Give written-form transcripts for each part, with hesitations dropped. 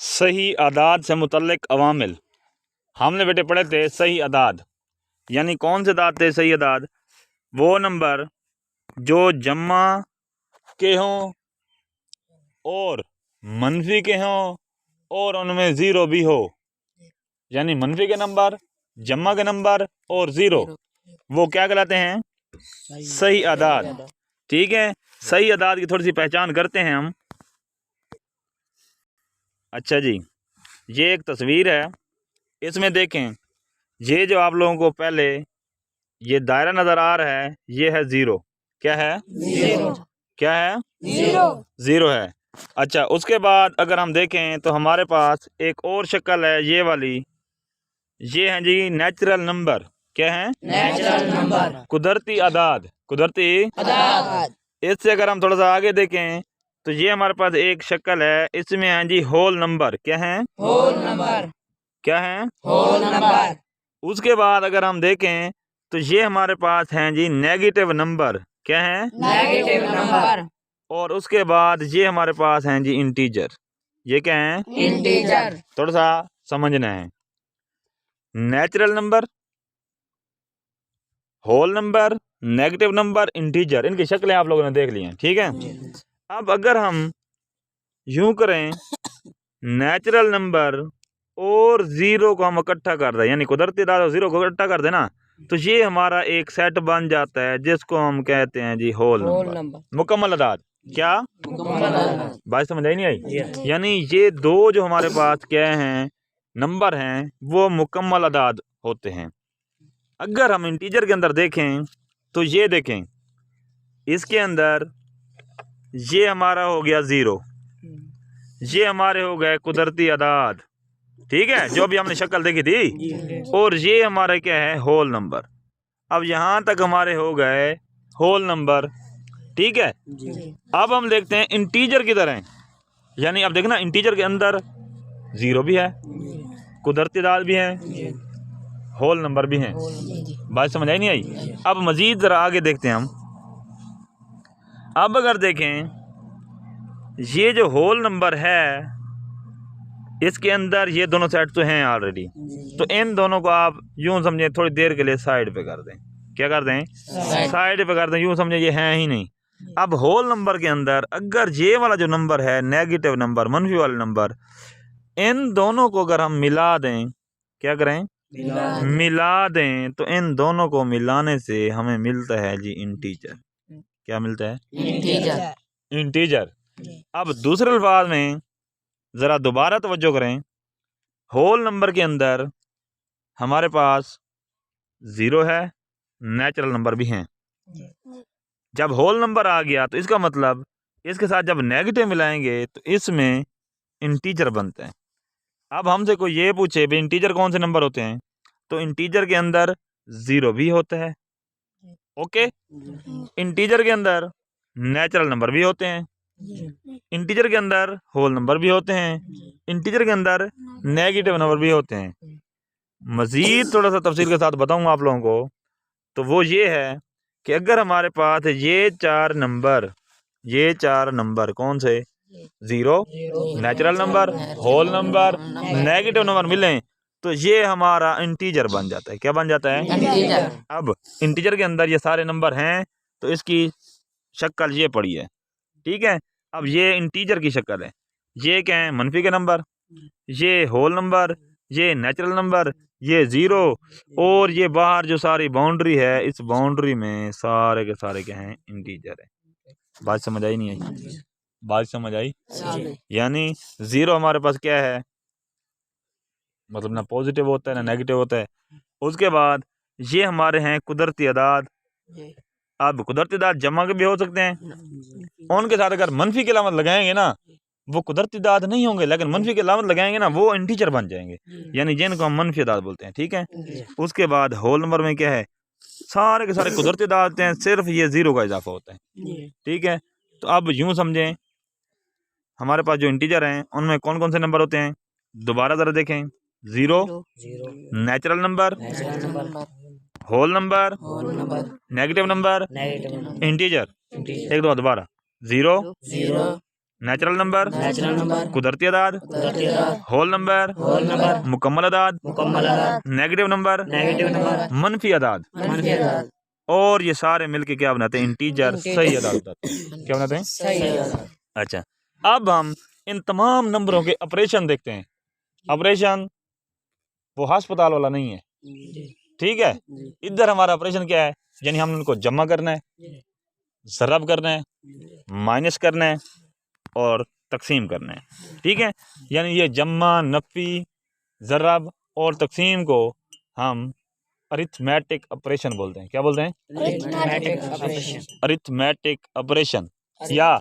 सही आदाद से मुतल्लिक अवामिल। हमने बेटे पढ़े थे सही आदाद यानी कौन से दाद थे सही आदाद? वो नंबर जो जम्मा के हों और मनफी के हों और उनमें ज़ीरो भी हो, यानी मनफी के नंबर, जम्मा के नंबर और ज़ीरो, वो क्या कहलाते हैं? सही आदाद। ठीक है, सही आदाद की थोड़ी सी पहचान करते हैं हम। अच्छा जी, ये एक तस्वीर है, इसमें देखें, ये जो आप लोगों को पहले ये दायरा नज़र आ रहा है, ये है ज़ीरो। क्या है? ज़ीरो। क्या है? ज़ीरो। ज़ीरो है। अच्छा, उसके बाद अगर हम देखें तो हमारे पास एक और शक्ल है, ये वाली, ये है जी नेचुरल नंबर। क्या है? नेचुरल नंबर, कुदरती आदाद। कुदरती आदाद। इससे अगर हम थोड़ा सा आगे देखें तो ये हमारे पास एक शक्ल है, इसमें है जी होल नंबर। क्या है? Whole number. क्या है? Whole number. उसके बाद अगर हम देखें तो ये हमारे पास हैं जी नेगेटिव नंबर। क्या है? Negative number. और उसके बाद ये हमारे पास हैं जी इंटीजर। ये क्या है? इंटीजर। थोड़ा सा समझना है। Natural number, whole number, negative number, integer, इनकी शक्लें आप लोगों ने देख ली हैं। ठीक है, अब अगर हम यूं करें, नेचुरल नंबर और ज़ीरो को हम इकट्ठा कर दें, यानी कुदरती आदाद और ज़ीरो को इकट्ठा कर देना, तो ये हमारा एक सेट बन जाता है जिसको हम कहते हैं जी होल नंबर, मुकम्मल आदाद। क्या? बात समझ आई नहीं आई? यानी ये दो जो हमारे पास क्या हैं, नंबर हैं, वो मुकम्मल आदाद होते हैं। अगर हम इंटीजर के अंदर देखें तो ये देखें, इसके अंदर ये हमारा हो गया ज़ीरो, ये हमारे हो गए कुदरती आदाद। ठीक है, जो भी हमने शक्ल देखी थी, और ये हमारे क्या है? Whole number. अब यहाँ तक हमारे हो गए होल नंबर। ठीक है, अब हम देखते हैं इंटीजर की तरह, यानी अब देखना इंटीजर के अंदर ज़ीरो भी है, कुदरती आदाद भी है, होल नंबर भी हैं। बात समझ आई नहीं आई? अब मज़ीद ज़रा आगे देखते हैं हम। अब अगर देखें, ये जो होल नंबर है, इसके अंदर ये दोनों सेट तो हैं ऑलरेडी, तो इन दोनों को आप यूं समझें थोड़ी देर के लिए साइड पे कर दें। क्या कर दें? साइड पे कर दें, यूं समझें ये हैं ही नहीं। अब होल नंबर के अंदर अगर ये वाला जो नंबर है, नेगेटिव नंबर, मनफी वाले नंबर, इन दोनों को अगर हम मिला दें, क्या करें? मिला दें, तो इन दोनों को मिलाने से हमें मिलता है जी इंटीजर। क्या मिलता है? इंटीजर। इंटीजर। अब दूसरे अल्फाज में ज़रा दोबारा तवज्जो करें, होल नंबर के अंदर हमारे पास ज़ीरो है, नेचुरल नंबर भी हैं। जब होल नंबर आ गया तो इसका मतलब इसके साथ जब नेगेटिव मिलाएंगे तो इसमें इंटीजर बनते हैं। अब हमसे कोई ये पूछे भाई इंटीजर कौन से नंबर होते हैं, तो इंटीजर के अंदर ज़ीरो भी होता है। ओके, इंटीजर के अंदर नेचुरल नंबर भी होते हैं, इंटीजर के अंदर होल नंबर भी होते हैं, इंटीजर के अंदर नेगेटिव नंबर भी होते हैं। मज़ीद थोड़ा सा तफसील के साथ बताऊंगा आप लोगों को, तो वो ये है कि अगर हमारे पास ये चार नंबर कौन से? Zero, natural number, whole number, negative number मिलें, तो ये हमारा इंटीजर बन जाता है। क्या बन जाता है? इंटीजर। अब इंटीजर के अंदर ये सारे नंबर हैं, तो इसकी शक्ल ये पड़ी है। ठीक है, अब ये इंटीजर की शक्ल है, ये क्या है? मनफी के नंबर, ये होल नंबर, ये नेचुरल नंबर, ये ज़ीरो, और ये बाहर जो सारी बाउंड्री है, इस बाउंड्री में सारे के सारे क्या हैं? इंटीजर है। बात समझ आई नहीं आई? बात समझ आई? यानी ज़ीरो हमारे पास क्या है, मतलब ना पॉजिटिव होता है ना नेगेटिव होता है। उसके बाद ये हमारे हैं कुदरती आदाद। अब कुदरती आदाद जमा के भी हो सकते हैं, उनके साथ अगर मनफी की अलामत लगाएंगे ना, वो कुदरती आदाद नहीं होंगे, लेकिन मनफी की अलामत लगाएंगे ना, वो इंटीजर बन जाएंगे, यानी जिनको हम मनफी आदाद बोलते हैं। ठीक है, उसके बाद होल नंबर में क्या है? सारे के सारे कुदरती आदाद होते हैं, सिर्फ ये ज़ीरो का इजाफा होता है। ठीक है, तो अब यूं समझें, हमारे पास जो इंटीजर हैं उनमें कौन कौन से नंबर होते हैं? दोबारा ज़रा देखें, zero, natural number, whole number, negative number, integer, एक दो दोबारा, जीरो, नेचुरल नंबर, कुदरती अदाद, होल नंबर, मुकम्मल अदाद, नेगेटिव नंबर, मनफी अदाद, और ये सारे मिलके क्या बनाते हैं? इंटीजर, सही अदाद बताते हैं। क्या बनाते हैं? अच्छा, अब हम इन तमाम नंबरों के ऑपरेशन देखते हैं। ऑपरेशन वो अस्पताल वाला नहीं है, ठीक है। इधर हमारा ऑपरेशन क्या है? यानी हम उनको जमा करना है, ज़रब करना है, माइनस करना है और तकसीम करना है, ठीक है। यानी ये जमा, नफ़ी, ज़रब और तकसीम को हम अरिथमेटिक ऑपरेशन बोलते हैं। क्या बोलते हैं? अरिथमेटिक ऑपरेशन या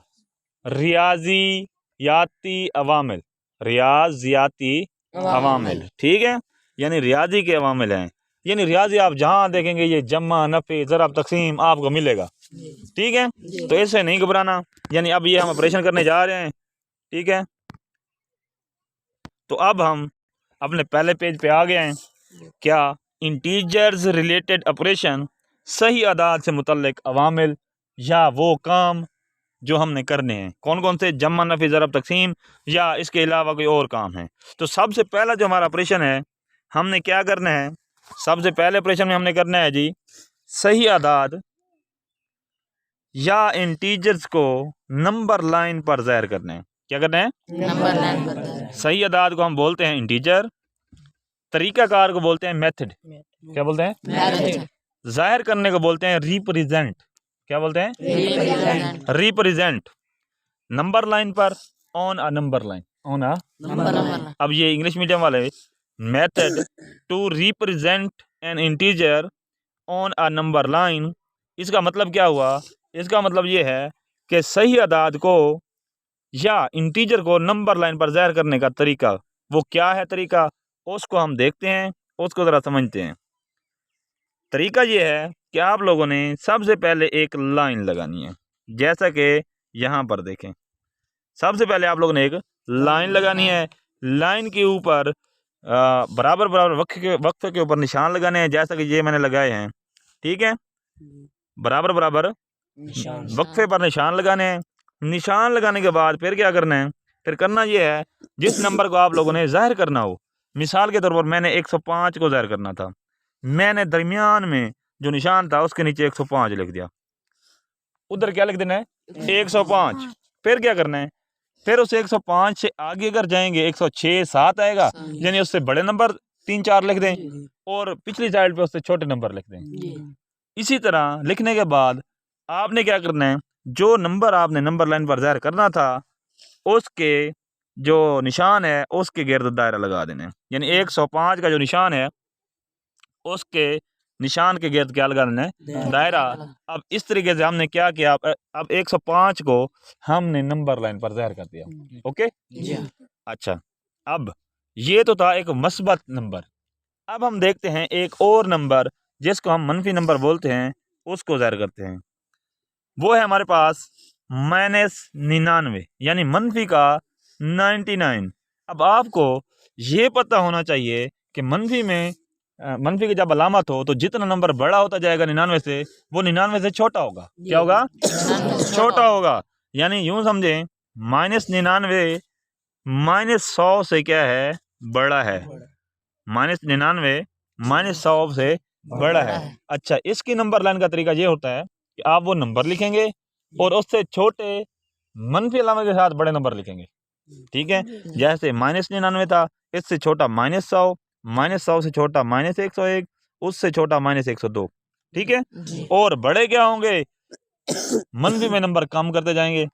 रियाजियाती अवामिल, रियाजियाती अवामिल, ठीक है। यानी रियाजी के अवामिल हैं। यानी रियाजी आप जहाँ देखेंगे ये जमा, नफ़ी, ज़रब, तकसीम आपको मिलेगा, ठीक है। तो ऐसे नहीं घबराना। यानी अब ये हम ऑपरेशन करने जा रहे हैं, ठीक है। तो अब हम अपने पहले पेज पे आ गए हैं। क्या? इंटीजर्स रिलेटेड ऑपरेशन, सही अदाद से मुतल्लिक अवामिल या वो काम जो हमने करने हैं। कौन कौन से? जमा, नफ़ी, ज़रब, तकसीम, या इसके अलावा कोई और काम है। तो सबसे पहला जो हमारा ऑपरेशन है, हमने क्या करना है? सबसे पहले ऑपरेशन में हमने करना है जी, सही अदाद या इंटीजर्स को नंबर लाइन पर ज़ाहिर करना है। क्या करना है? नंबर लाइन पर। सही अदाद को हम बोलते हैं इंटीजर, तरीकाकार को बोलते हैं मेथड। क्या बोलते हैं? मेथड। ज़ाहिर करने को बोलते हैं रिप्रेजेंट। क्या बोलते हैं? रिप्रेजेंट। नंबर लाइन पर, on a number line, on a number line. अब ये इंग्लिश मीडियम वाले, method to represent an integer on a number line, इसका मतलब क्या हुआ? इसका मतलब ये है कि सही अदाद को या इंटीजर को नंबर लाइन पर ज़ाहिर करने का तरीका, वो क्या है तरीका, उसको हम देखते हैं, उसको ज़रा समझते हैं। तरीका ये है कि आप लोगों ने सबसे पहले एक लाइन लगानी है, जैसा कि यहाँ पर देखें। सबसे पहले आप लोगों ने एक लाइन लगानी है। लाइन के ऊपर बराबर बराबर वक्फे के ऊपर निशान लगाने हैं, जैसा कि ये मैंने लगाए हैं, ठीक है। बराबर बराबर वक्फे पर निशान लगाने हैं। निशान लगाने के बाद फिर क्या करना है? फिर करना ये है, जिस नंबर को आप लोगों ने ज़ाहिर करना हो, मिसाल के तौर पर मैंने 105 को ज़ाहिर करना था, मैंने दरमियान में जो निशान था उसके नीचे 105 लिख दिया। उधर क्या लिख देना है? 105। फिर क्या करना है? फिर उस 105 से आगे अगर जाएंगे 106, 7 आएगा, यानी उससे बड़े नंबर 3-4 लिख दें और पिछली साइड पे उससे छोटे नंबर लिख दें। इसी तरह लिखने के बाद आपने क्या करना है? जो नंबर आपने नंबर लाइन पर ज़ाहिर करना था, उसके जो निशान है उसके गिर्द दायरा लगा देना है। यानी 105 का जो निशान है उसके निशान के गिर्द क्या लगा देना है? दायरा। अब इस तरीके से हमने क्या किया? अब 105 को हमने नंबर लाइन पर ज़ाहिर कर दिया। ओके जी। अच्छा, अब ये तो था एक मस्बत नंबर। अब हम देखते हैं एक और नंबर जिसको हम मनफी नंबर बोलते हैं, उसको ज़ाहिर करते हैं। वो है हमारे पास -99, यानी मनफी का 99। अब आपको ये पता होना चाहिए कि मनफी में मनफी की जब अलामत हो तो जितना नंबर बड़ा होता जाएगा 99 से, वो 99 से छोटा होगा। क्या होगा? छोटा होगा। यानी यूं समझें, -99 -100 से क्या है? बड़ा है। -99 -100 से बड़ा है। अच्छा, इसकी नंबर लाइन का तरीका ये होता है कि आप वो नंबर लिखेंगे और उससे छोटे मनफी अलामत के साथ बड़े नंबर लिखेंगे, ठीक है। जैसे -99 था, इससे छोटा -100, -100 से छोटा -101, उससे छोटा -102, ठीक है। और बड़े क्या होंगे? मनफी में नंबर कम करते जाएंगे।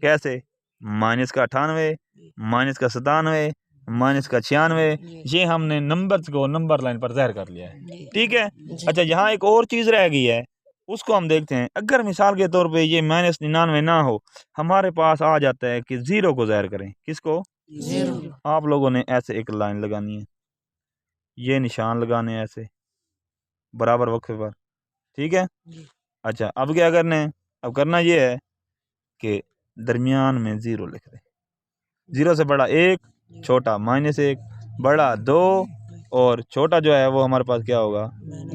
कैसे? -98, -97, -96, ये हमने नंबर्स को नंबर लाइन पर ज़ाहिर कर लिया है, ठीक है। अच्छा, यहाँ एक और चीज़ रह गई है, उसको हम देखते हैं। अगर मिसाल के तौर पे ये -99 ना हो, हमारे पास आ जाता है कि 0 को ज़ाहिर करें। किसको? 0। आप लोगों ने ऐसे एक लाइन लगानी है, ये निशान लगाने हैं ऐसे बराबर वक्फे पर, ठीक है। अच्छा, अब क्या करना है? अब करना ये है कि दरमियान में 0 लिख दें। 0 से बड़ा 1, छोटा -1, बड़ा 2, और छोटा जो है वो हमारे पास क्या होगा,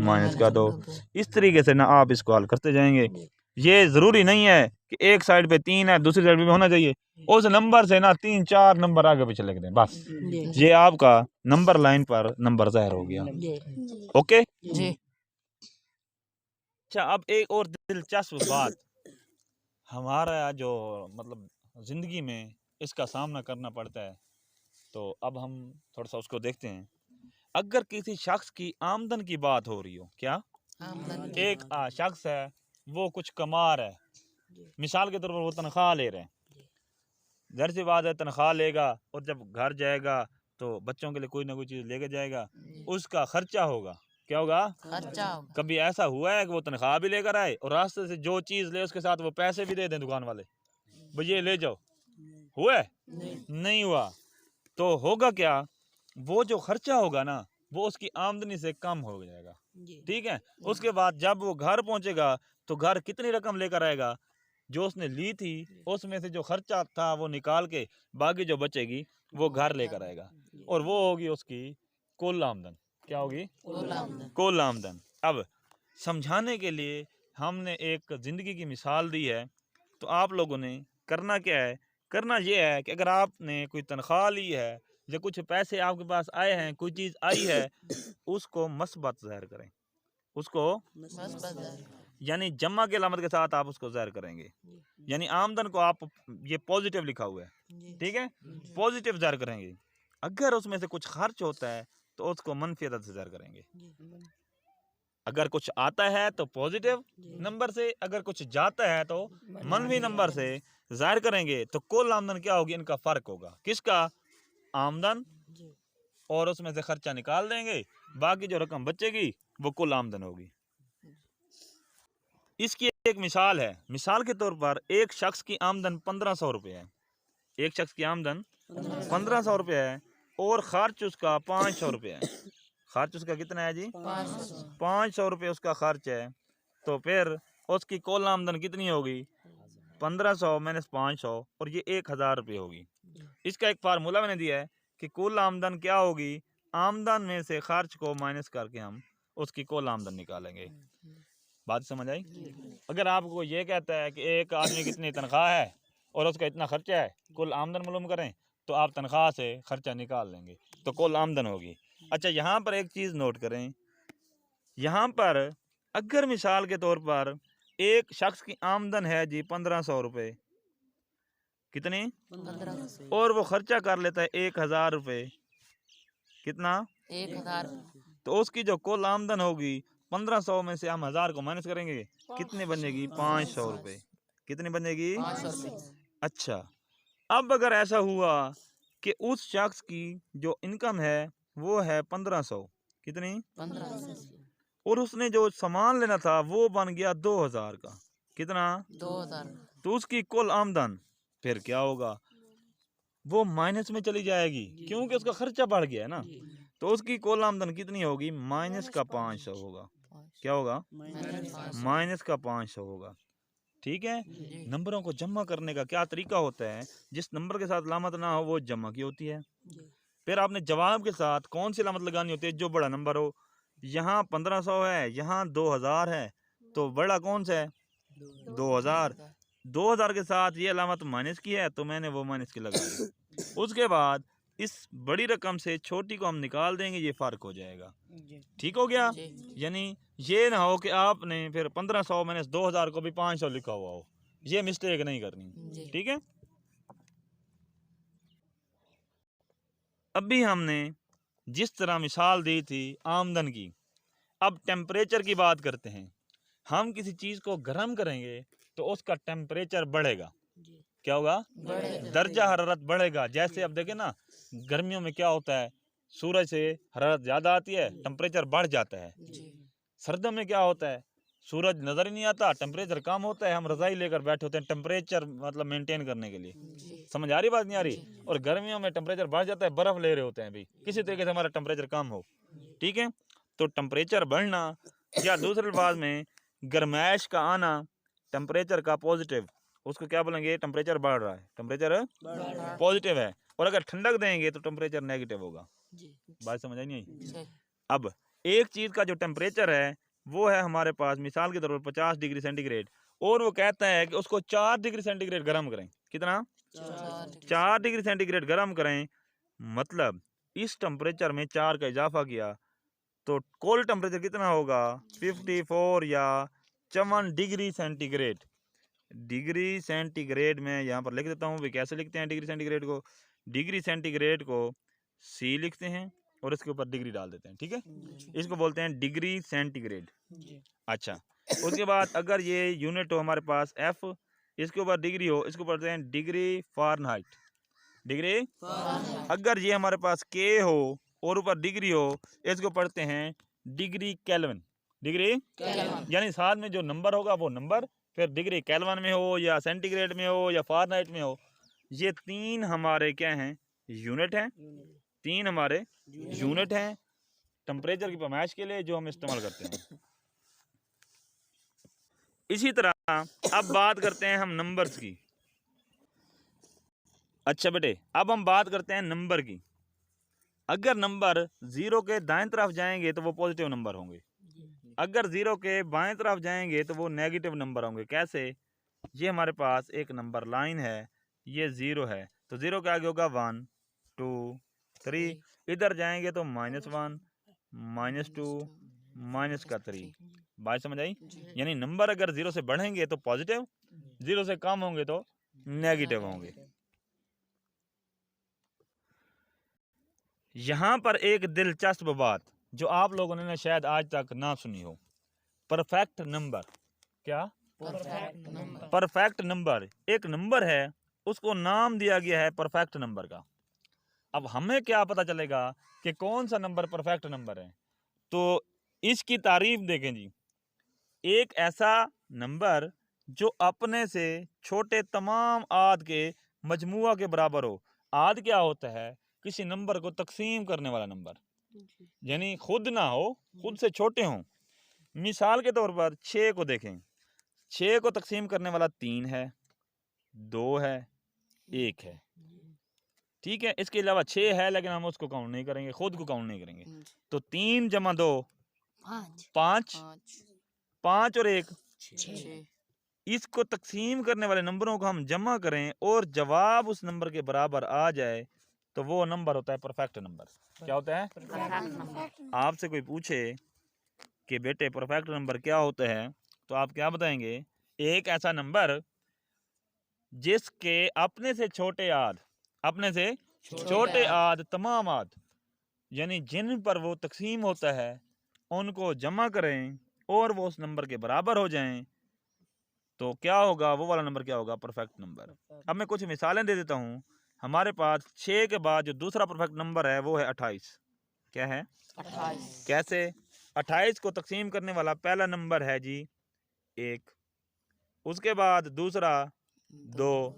माइनस का। तो इस तरीके से ना आप इसको हल करते जाएंगे। ये ज़रूरी नहीं है कि एक साइड पे 3 है दूसरी साइड पे होना चाहिए, उस नंबर से ना 3-4 नंबर आगे पीछे लिख दें बस, ये आपका नंबर लाइन पर नंबर ज़ाहिर हो गया। ओके जी। अच्छा, अब एक और दिलचस्प बात, हमारा जो मतलब ज़िंदगी में इसका सामना करना पड़ता है, तो अब हम थोड़ा सा उसको देखते हैं। अगर किसी शख्स की आमदन की बात हो रही हो, क्या एक शख्स है वो कुछ कमा रहा है, मिसाल के तौर पर वो तनख्वाह ले रहे हैं, घर से बात है तनख्वाह लेगा और जब घर जाएगा तो बच्चों के लिए कोई ना कोई चीज़ लेके जाएगा, उसका खर्चा होगा। क्या होगा? खर्चा होगा। कभी ऐसा हुआ है कि वो तनख्वाह भी लेकर आए और रास्ते से जो चीज़ ले उसके साथ वो पैसे भी दे दें दुकान वाले, भाई ये ले जाओ? हुआ है? नहीं हुआ। तो होगा क्या, वो जो खर्चा होगा ना वो उसकी आमदनी से कम हो जाएगा। ठीक है, उसके बाद जब वो घर पहुंचेगा तो घर कितनी रकम लेकर आएगा, जो उसने ली थी उसमें से जो खर्चा था वो निकाल के बाकी जो बचेगी वो घर लेकर आएगा, और वो होगी उसकी कुल आमदन। क्या होगी? कुल आमदन। अब समझाने के लिए हमने एक ज़िंदगी की मिसाल दी है, तो आप लोगों ने करना क्या है, करना ये है कि अगर आपने कोई तनख्वाह ली है या कुछ पैसे आपके पास आए हैं, कोई चीज़ आई है, उसको मस्बत ज़ाहिर करें, उसको यानी जमा के अलामत के साथ आप उसको ज़ाहिर करेंगे, यानी आमदन को आप ये पॉजिटिव लिखा हुआ है, ठीक है, पॉजिटिव ज़ाहिर करेंगे। अगर उसमें से कुछ खर्च होता है तो उसको मनफी अदद से ज़ाहिर करेंगे। अगर कुछ आता है तो पॉजिटिव नंबर से, अगर कुछ जाता है तो मनफी नंबर से ज़ाहिर करेंगे। तो कुल आमदन क्या होगी, इनका फ़र्क होगा, किसका? आमदन, और उसमें से खर्चा निकाल देंगे, बाकी जो रकम बचेगी वो कुल आमदन होगी। इसकी एक मिसाल है, मिसाल के तौर पर एक शख्स की आमदन 1500 रुपये है, एक शख्स की आमदन 1500 रुपये है और खर्च उसका 500 रुपये है। खर्च उसका कितना है जी? 500 रुपये उसका खर्च है। तो फिर उसकी कुल आमदन कितनी होगी? 1500 माइनस 500, और ये 1000 रुपये होगी। इसका एक फार्मूला मैंने दिया है कि कुल आमदन क्या होगी, आमदन में से खर्च को माइनस करके हम उसकी कुल आमदन निकालेंगे। बात समझ आई? अगर आपको ये कहता है कि एक आदमी की इतनी तनख्वाह है और उसका इतना खर्चा है, कुल आमदन मालूम करें, तो आप तनख्वाह से खर्चा निकाल लेंगे तो कुल आमदन होगी। अच्छा, यहाँ पर एक चीज़ नोट करें, यहाँ पर अगर मिसाल के तौर पर एक शख्स की आमदन है जी 1500 रुपये, कितनी? 1500, और वो खर्चा कर लेता है 1000 रुपये, कितना? 1000। तो उसकी जो कुल आमदन होगी 1500 में से हम 1000 को माइनस करेंगे, कितनी बनेगी? 500 रुपये। कितनी बनेगी? 500 रुपये। अच्छा, अब अगर ऐसा हुआ कि उस शख्स की जो इनकम है वो है 1500, कितनी? 1500, और उसने जो सामान लेना था वो बन गया 2000 का, कितना? 2000। तो उसकी कुल आमदन फिर क्या होगा, वो माइनस में चली जाएगी क्योंकि उसका खर्चा बढ़ गया है ना। तो उसकी कुल आमदन कितनी होगी? माइनस का 500 होगा। क्या होगा? माइनस का 500 होगा। ठीक है, नंबरों को जमा करने का क्या तरीका होता है, जिस नंबर के साथ लामत ना हो वो जमा की होती है। फिर आपने जवाब के साथ कौन सी लामत लगानी होती है? जो बड़ा नंबर हो। यहाँ 1500 है, यहाँ 2000 है, तो बड़ा कौन सा है? 2000। 2000 के साथ ये अलामत माइनस की है तो मैंने वो माइनस की लगा दी। उसके बाद इस बड़ी रकम से छोटी को हम निकाल देंगे, ये फ़र्क हो जाएगा। ठीक हो गया? यानी ये ना हो कि आपने फिर 1500 माइनस 2000 को भी 500 लिखा हुआ हो, ये मिस्टेक नहीं करनी। ठीक है, अभी हमने जिस तरह मिसाल दी थी आमदन की, अब टेम्परेचर की बात करते हैं। हम किसी चीज़ को गर्म करेंगे तो उसका टेम्परेचर बढ़ेगा। क्या होगा? दर्जा हरारत बढ़ेगा। जैसे अब देखें ना, गर्मियों में क्या होता है, सूरज से हरारत ज़्यादा आती है, टेम्परेचर बढ़ जाता है। सर्दियों में क्या होता है, सूरज नज़र ही नहीं आता, टेम्परेचर कम होता है, हम रज़ाई लेकर बैठे होते हैं टेम्परेचर मतलब मेंटेन करने के लिए। समझ आ रही बात? नहीं आ रही? और गर्मियों में टेम्परेचर बढ़ जाता है, बर्फ़ ले रहे होते हैं भाई, किसी तरीके से हमारा टेम्परेचर कम हो। ठीक है, तो टेम्परेचर बढ़ना या दूसरे अल्फाज में गर्माइश का आना, टेम्परेचर का पॉजिटिव, उसको क्या बोलेंगे? टेम्परेचर बढ़ रहा है, टेम्परेचर पॉजिटिव है। और अगर ठंडक देंगे तो टेम्परेचर नेगेटिव होगा। जी बात समझ आई नहीं आई? जी अब एक चीज़ का जो टेम्परेचर है वो है हमारे पास मिसाल के तौर पर 50 डिग्री सेंटीग्रेड, और वो कहता है कि उसको 4 डिग्री सेंटीग्रेड गर्म करें। कितना? 4 डिग्री सेंटीग्रेड गर्म करें। मतलब इस टेम्परेचर में 4 का इजाफा किया तो कुल टेम्परेचर कितना होगा? 54 या 54 डिग्री सेंटीग्रेड। डिग्री सेंटीग्रेड में यहाँ पर लिख देता हूँ। भी कैसे लिखते हैं डिग्री सेंटीग्रेड को? डिग्री सेंटीग्रेड को सी लिखते हैं और इसके ऊपर डिग्री डाल देते हैं। ठीक है, इसको बोलते हैं डिग्री सेंटीग्रेड। अच्छा, उसके बाद अगर ये यूनिट हो हमारे पास एफ, इसके ऊपर डिग्री हो, इसको बोलते हैं डिग्री फ़ारेनहाइट। डिग्री अगर ये हमारे पास के हो और ऊपर डिग्री हो, इसको पढ़ते हैं डिग्री केल्विन। डिग्री यानी साथ में जो नंबर होगा वो नंबर, फिर डिग्री केल्विन में हो या सेंटीग्रेड में हो या फ़ारेनहाइट में हो। ये तीन हमारे क्या हैं? यूनिट हैं। तीन हमारे यूनिट हैं टेम्परेचर की पैमाइश के लिए जो हम इस्तेमाल करते हैं। इसी तरह अब बात करते हैं हम नंबर्स की। अच्छा बेटे, अब हम बात करते हैं नंबर की। अगर नंबर 0 के दाएं तरफ जाएंगे तो वो पॉजिटिव नंबर होंगे, अगर 0 के बाएं तरफ जाएंगे तो वो नेगेटिव नंबर होंगे। कैसे? ये हमारे पास एक नंबर लाइन है, ये 0 है तो 0 के आगे होगा 1 2 3, इधर जाएंगे तो -1 -2 माइनस का 3। बात समझ आई? यानी नंबर अगर 0 से बढ़ेंगे तो पॉजिटिव, 0 से कम होंगे तो नेगेटिव होंगे। यहाँ पर एक दिलचस्प बात जो आप लोगों ने शायद आज तक ना सुनी हो, परफेक्ट नंबर। क्या? परफेक्ट नंबर एक नंबर है, उसको नाम दिया गया है परफेक्ट नंबर का। अब हमें क्या पता चलेगा कि कौन सा नंबर परफेक्ट नंबर है? तो इसकी तारीफ देखें जी। एक ऐसा नंबर जो अपने से छोटे तमाम आद के मजमुआ के बराबर हो। आद क्या होता है? किसी नंबर को तकसीम करने वाला नंबर, यानी खुद ना हो, खुद से छोटे हों। मिसाल के तौर पर 6 को देखें, 6 को तकसीम करने वाला 3 है, 2 है, 1 है। ठीक है, इसके अलावा 6 है लेकिन हम उसको काउंट नहीं करेंगे, खुद को काउंट नहीं करेंगे। तो 3 जमा 2 5, 5 और 1 6। इसको तकसीम करने वाले नंबरों को हम जमा करें और जवाब उस नंबर के बराबर आ जाए तो वो नंबर होता है परफेक्ट नंबर। क्या होता है? आपसे कोई पूछे कि बेटे परफेक्ट नंबर क्या होता है तो आप क्या बताएंगे? एक ऐसा नंबर जिसके अपने से छोटे आद, अपने से छोटे आद तमाम आद, यानी जिन पर वो तकसीम होता है उनको जमा करें और वो उस नंबर के बराबर हो जाएं तो क्या होगा? वो वाला नंबर क्या होगा? Perfect number. अब मैं कुछ मिसालें दे देता हूँ। हमारे पास 6 के बाद जो दूसरा परफेक्ट नंबर है वो है 28। क्या है? 28। कैसे? 28 को तकसीम करने वाला पहला नंबर है जी 1, उसके बाद दूसरा 2,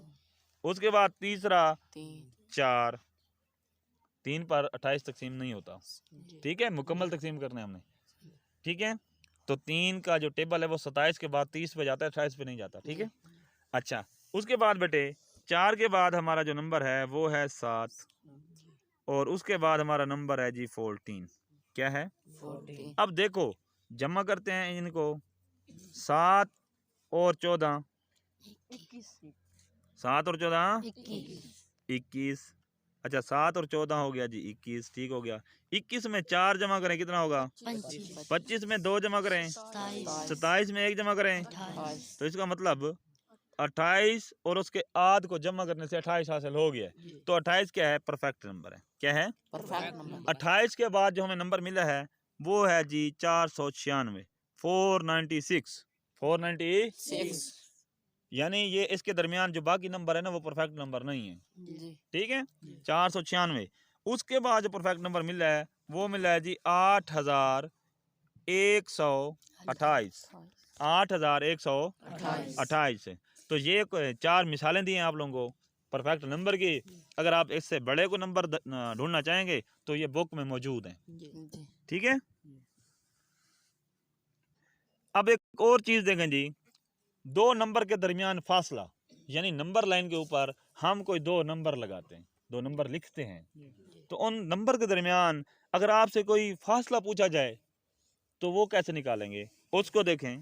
उसके बाद तीसरा 4। 3 पर 28 तकसीम नहीं होता। ठीक है, मुकम्मल तकसीम करना है हमने। ठीक है, तो 3 का जो टेबल है वो 27 के बाद 30 पे जाता है, 28 पे नहीं जाता। ठीक है, अच्छा, उसके बाद बेटे 4 के बाद हमारा जो नंबर है वो है 7 और उसके बाद हमारा नंबर है जी 14। क्या है? 14। अब देखो जमा करते हैं इनको, 7 और 14, 7 और 14 21। अच्छा, 7 और 14 हो गया जी 21। ठीक हो गया। 21 में 4 जमा करें कितना होगा? 25 में 2 जमा करें 27 में 1 जमा करें तो इसका मतलब 28 और उसके आध को जमा करने से 28 हासिल हो गया। तो 28 क्या है? परफेक्ट नंबर है। क्या है? Perfect number. 28 के बाद जो हमें नंबर मिला है वो है जी 496, 496, यानी ये इसके दरमियान जो बाकी नंबर है ना वो परफेक्ट नंबर नहीं है। ठीक है, 496। उसके बाद जो परफेक्ट नंबर मिला है वो मिला है जी 8128, 8128। तो ये 4 मिसालें दी हैं आप लोगों को परफेक्ट नंबर की। अगर आप इससे बड़े को नंबर ढूंढना चाहेंगे तो ये बुक में मौजूद हैं। ठीक है, अब एक और चीज़ देखें जी, 2 नंबर के दरमियान फासला, यानी नंबर लाइन के ऊपर हम कोई 2 नंबर लगाते हैं, 2 नंबर लिखते हैं। तो उन नंबर के दरमियान अगर आपसे कोई फासला पूछा जाए तो वो कैसे निकालेंगे, उसको देखें।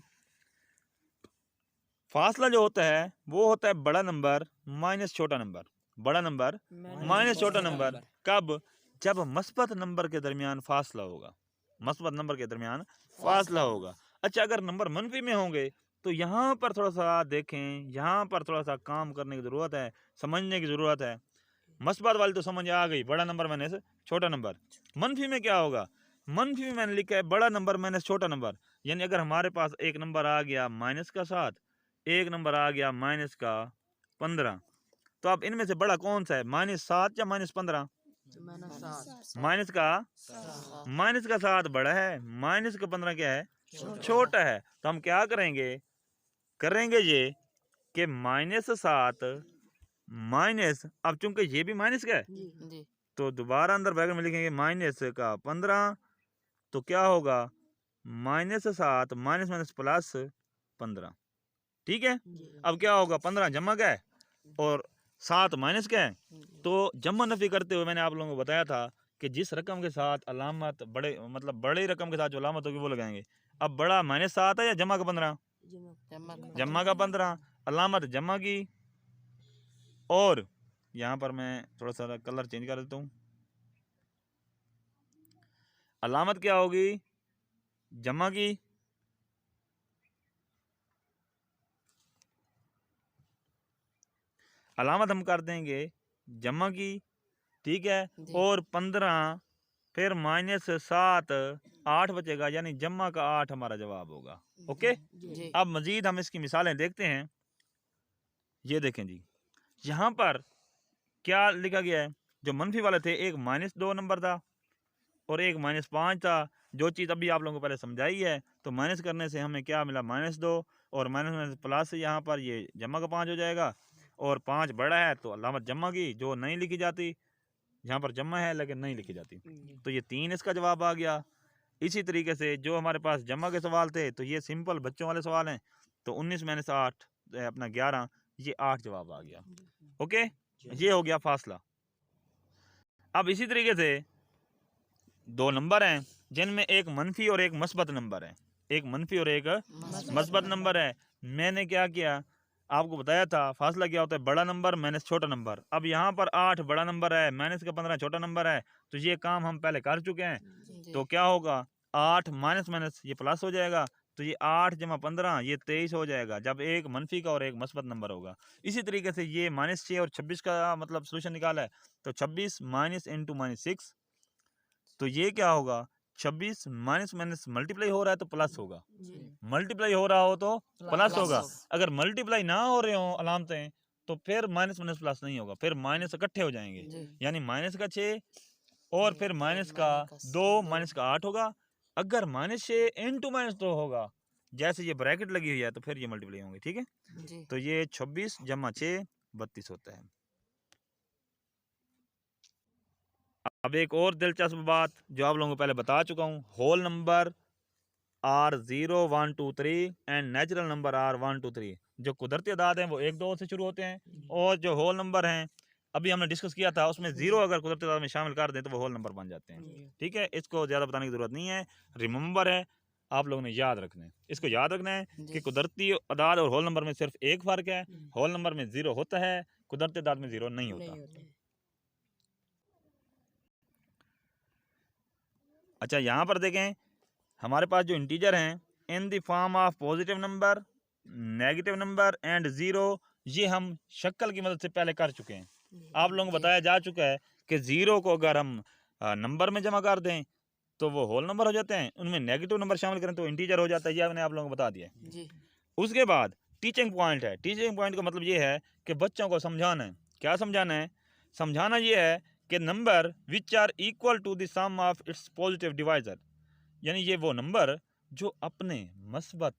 फासला जो होता है वो होता है बड़ा नंबर माइनस छोटा नंबर, बड़ा नंबर माइनस छोटा नंबर। कब? जब मस्बत नंबर के दरमियान फासला होगा, मस्बत नंबर के दरमियान फासला होगा। अच्छा, अगर नंबर मनफी में होंगे तो यहाँ पर थोड़ा सा देखें, यहाँ पर थोड़ा सा काम करने की ज़रूरत है, समझने की ज़रूरत है। मस्बत वाली तो समझ आ गई, बड़ा नंबर माइनस छोटा नंबर। मनफी में क्या होगा? मनफी में मैंने लिखा है बड़ा नंबर माइनस छोटा नंबर। यानी अगर हमारे पास एक नंबर आ गया माइनस का 7, एक नंबर आ गया माइनस का 15, तो अब इनमें से बड़ा कौन सा है, -7 या -15? माइनस का 7 बड़ा है, माइनस का 15 क्या है, छोटा है। तो हम क्या करेंगे ये कि -7 माइनस, अब चूंकि ये भी माइनस का है जी तो दोबारा अंदर ब्रैकेट में लिखेंगे माइनस का 15, तो क्या होगा -7 माइनस माइनस प्लस 15। ठीक है, अब क्या होगा, 15 जमा का है और 7 माइनस का है। तो जमा नफी करते हुए मैंने आप लोगों को बताया था कि जिस रकम के साथ अलामत बड़े, मतलब बड़ी रकम के साथ जो अलामत होगी वो लगाएंगे। अब बड़ा -7 है या जमा का 15? जमा का 15, अलामत जमा की। और यहाँ पर मैं थोड़ा सा कलर चेंज कर देता हूँ, अलामत क्या होगी, जमा की। अलामत हम कर देंगे जमा की, ठीक है। और 15 फिर -7 8 बचेगा, यानी जमा का 8 हमारा जवाब होगा। ओके, अब मजीद हम इसकी मिसालें देखते हैं। ये देखें जी, यहाँ पर क्या लिखा गया है। जो मनफी वाले थे, एक -2 नंबर था और एक -5 था। जो चीज़ अभी आप लोगों को पहले समझाई है, तो माइनस करने से हमें क्या मिला, -2 और माइनस प्लस से यहाँ पर ये जमा का 5 हो जाएगा। और 5 बड़ा है तो अलामत जमा की, जो नहीं लिखी जाती, यहाँ पर जमा है लेकिन नहीं लिखी जाती, तो ये 3 इसका जवाब आ गया। इसी तरीके से जो हमारे पास जमा के सवाल थे, तो ये सिंपल बच्चों वाले सवाल हैं, तो 19 - 8 अपना 11, ये 8 जवाब आ गया। ओके, ये हो गया फासला। अब इसी तरीके से 2 नंबर हैं जिनमें एक मनफी और एक मस्बत नंबर है, एक मनफी और एक मस्बत नंबर है। मैंने क्या किया, आपको बताया था फासला क्या होता है, बड़ा नंबर माइनस छोटा नंबर। अब यहाँ पर 8 बड़ा नंबर है, माइनस का 15 छोटा नंबर है, तो ये काम हम पहले कर चुके हैं। तो क्या होगा, 8 माइनस माइनस ये प्लस हो जाएगा, तो ये 8 जमा 15 ये 23 हो जाएगा, जब एक मनफी का और एक मस्बत नंबर होगा। इसी तरीके से ये -6 और 26 का मतलब सोल्यूशन निकाला है, तो 26 माइनस इंटू -6, तो ये क्या होगा, 26 माइनस माइनस मल्टीप्लाई हो रहा है तो प्लस होगा, मल्टीप्लाई हो रहा हो तो प्लस होगा। अगर मल्टीप्लाई ना हो रहे हो अलामतें, तो फिर माइनस माइनस प्लस नहीं होगा, फिर माइनस इकट्ठे हो जाएंगे, यानी माइनस का 6 और फिर माइनस का 2 माइनस का 8 होगा। अगर -6 इंटू -2 होगा, जैसे ये ब्रैकेट लगी हुई है, तो फिर ये मल्टीप्लाई होंगे। ठीक है, तो ये 26 जमा 6 32 होता है। अब एक और दिलचस्प बात जो आप लोगों को पहले बता चुका हूँ, whole number are 0 1 2 3 and natural number are 1 2 3। जो कुदरती अदाद हैं वो 1 2 से शुरू होते हैं, और जो होल नंबर हैं अभी हमने डिस्कस किया था, उसमें 0 अगर कुदरती अदाद में शामिल कर दें तो वो होल नंबर बन जाते हैं। ठीक है, इसको ज़्यादा बताने की ज़रूरत नहीं है, रिमेंबर है, आप लोगों ने याद रखना है, इसको याद रखना है कि कुदरती अदाद और होल नंबर में सिर्फ एक फ़र्क है, होल नंबर में 0 होता है, कुदरती अदाद में 0 नहीं होता। अच्छा, यहाँ पर देखें, हमारे पास जो इंटीजर हैं in the form of positive number, negative number and 0, ये हम शक्ल की मदद से पहले कर चुके हैं। आप लोगों को बताया जा चुका है कि 0 को अगर हम नंबर में जमा कर दें तो वो होल नंबर हो जाते हैं, उनमें नेगेटिव नंबर शामिल करें तो इंटीजर हो जाता है। ये मैंने आप लोगों को बता दिया है। उसके बाद टीचिंग पॉइंट है। टीचिंग पॉइंट का मतलब ये है कि बच्चों को समझाना है। क्या समझाना है? समझाना ये है कि number which are equal to the sum of its positive divisor, यानी ये वो नंबर जो अपने मस्बत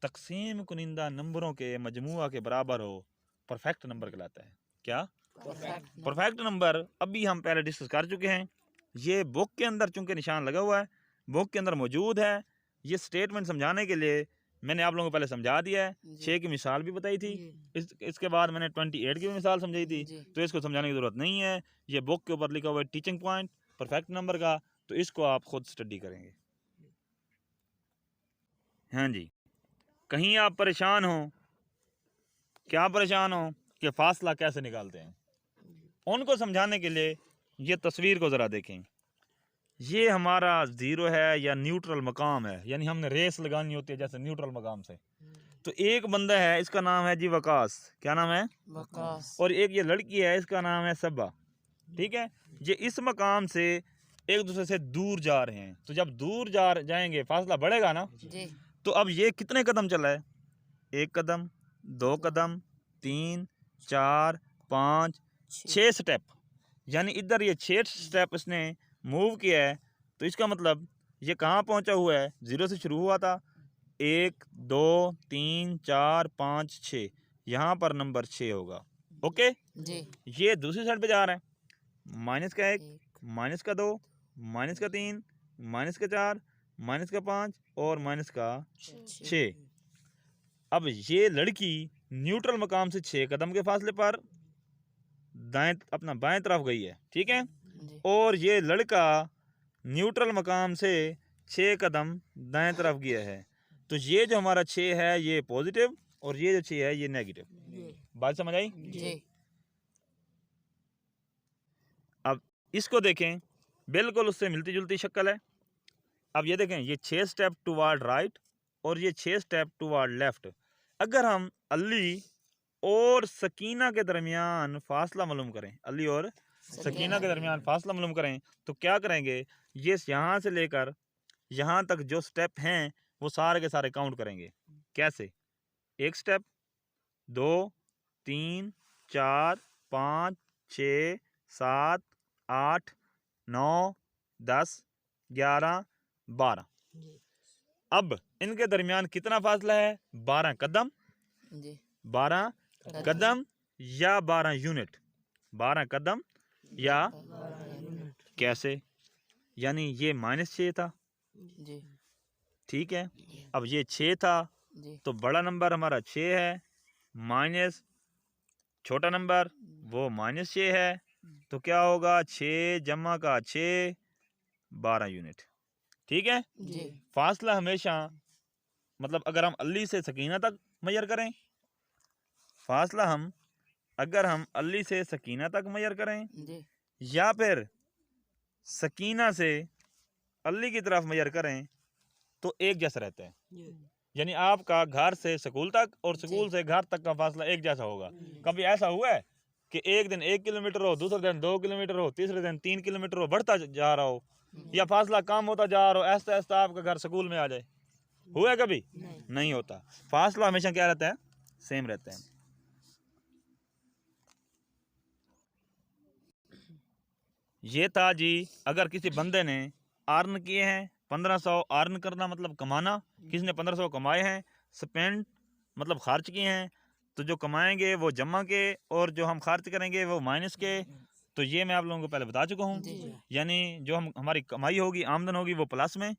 तकसीम कुनिंदा नंबरों के मजमुआ के बराबर हो, परफेक्ट नंबर कहलाता है। क्या? परफेक्ट नंबर अभी हम पहले डिस्कस कर चुके हैं। ये बुक के अंदर चूंकि निशान लगा हुआ है, बुक के अंदर मौजूद है। ये स्टेटमेंट समझाने के लिए मैंने आप लोगों को पहले समझा दिया है, जी। 6 की मिसाल भी बताई थी, इसके बाद मैंने 28 की भी मिसाल समझाई थी, जी। तो इसको समझाने की ज़रूरत नहीं है। ये बुक के ऊपर लिखा हुआ है टीचिंग पॉइंट परफेक्ट नंबर का, तो इसको आप खुद स्टडी करेंगे। हाँ जी, कहीं आप परेशान हो, क्या परेशान हो कि फासला कैसे निकालते हैं, उनको समझाने के लिए ये तस्वीर को ज़रा देखें। ये हमारा ज़ीरो है या न्यूट्रल मकाम है, यानी हमने रेस लगानी होती है जैसे न्यूट्रल मकाम से। तो एक बंदा है, इसका नाम है जी वकास, क्या नाम है? वकास। और एक ये लड़की है, इसका नाम है सबा। ठीक है, ये इस मकाम से एक दूसरे से दूर जा रहे हैं, तो जब दूर जाएंगे फासला बढ़ेगा ना। जी। तो अब ये कितने कदम चला है? 1 कदम, 2 कदम, 3, 4, 5, 6 स्टेप, यानी इधर ये 6 स्टेप इसने मूव किया है। तो इसका मतलब ये कहाँ पहुँचा हुआ है? 0 से शुरू हुआ था, 1, 2, 3, 4, 5, 6, यहाँ पर नंबर 6 होगा। ओके, जी। ये दूसरी साइड पे जा रहा है, माइनस का 1, माइनस का 2, माइनस का 3, माइनस का 4, माइनस का 5 और माइनस का 6। अब ये लड़की न्यूट्रल मकाम से 6 कदम के फासले पर अपना बाएं तरफ गई है, ठीक है। जी। और ये लड़का न्यूट्रल मकाम से 6 कदम दाएं तरफ गया है। तो ये जो हमारा 6 है ये पॉजिटिव और ये जो 6 है ये नेगेटिव। बात समझ आई? जी। अब इसको देखें, बिल्कुल उससे मिलती जुलती शक्ल है। अब ये देखें, ये 6 स्टेप टुवार्ड राइट और ये 6 स्टेप टुवार्ड लेफ्ट। अगर हम अली और सकीना के दरमियान फासला मालूम करें, अली और सकीना के दरमियान फासला मालूम करें, तो क्या करेंगे? ये यहाँ से लेकर यहाँ तक जो स्टेप हैं वो सारे के सारे काउंट करेंगे। कैसे? 1 स्टेप, 2, 3, 4, 5, 6, 7, 8, 9, 10, 11, 12। अब इनके दरमियान कितना फासला है? 12 कदम। जी। 12 कदम या 12 यूनिट। 12 कदम या कैसे? यानी ये -6 था, जी। ठीक है। अब ये 6 था, जी। तो बड़ा नंबर हमारा 6 है, माइनस छोटा नंबर वो -6 है। तो क्या होगा? 6 जमा का 6, 12 यूनिट, ठीक है। जी। फासला हमेशा, मतलब अगर हम अली से सकीना तक मेजर करें, फासला अगर हम अली से सकीना तक मेजर करें जी। या फिर सकीना से अली की तरफ मेजर करें, तो एक जैसा रहता है। यानी आपका घर से स्कूल तक और स्कूल से घर तक का फासला एक जैसा होगा। कभी ऐसा हुआ है कि एक दिन 1 किलोमीटर हो, दूसरे दिन 2 किलोमीटर हो, तीसरे दिन 3 किलोमीटर हो, बढ़ता जा रहा हो, या फासला कम होता जा रहा हो, ऐसा ऐसा आपका घर स्कूल में आ जाए? हुआ है कभी? नहीं होता। फासला हमेशा क्या रहता है? सेम रहता है। ये था जी, अगर किसी बंदे ने अर्न किए हैं 1500, अर्न करना मतलब कमाना, किसी ने 1500 कमाए हैं, स्पेंड मतलब खर्च किए हैं, तो जो कमाएंगे वो जमा के और जो हम खर्च करेंगे वो माइनस के। तो ये मैं आप लोगों को पहले बता चुका हूँ। यानी जो हमारी कमाई होगी, आमदन होगी, वो प्लस में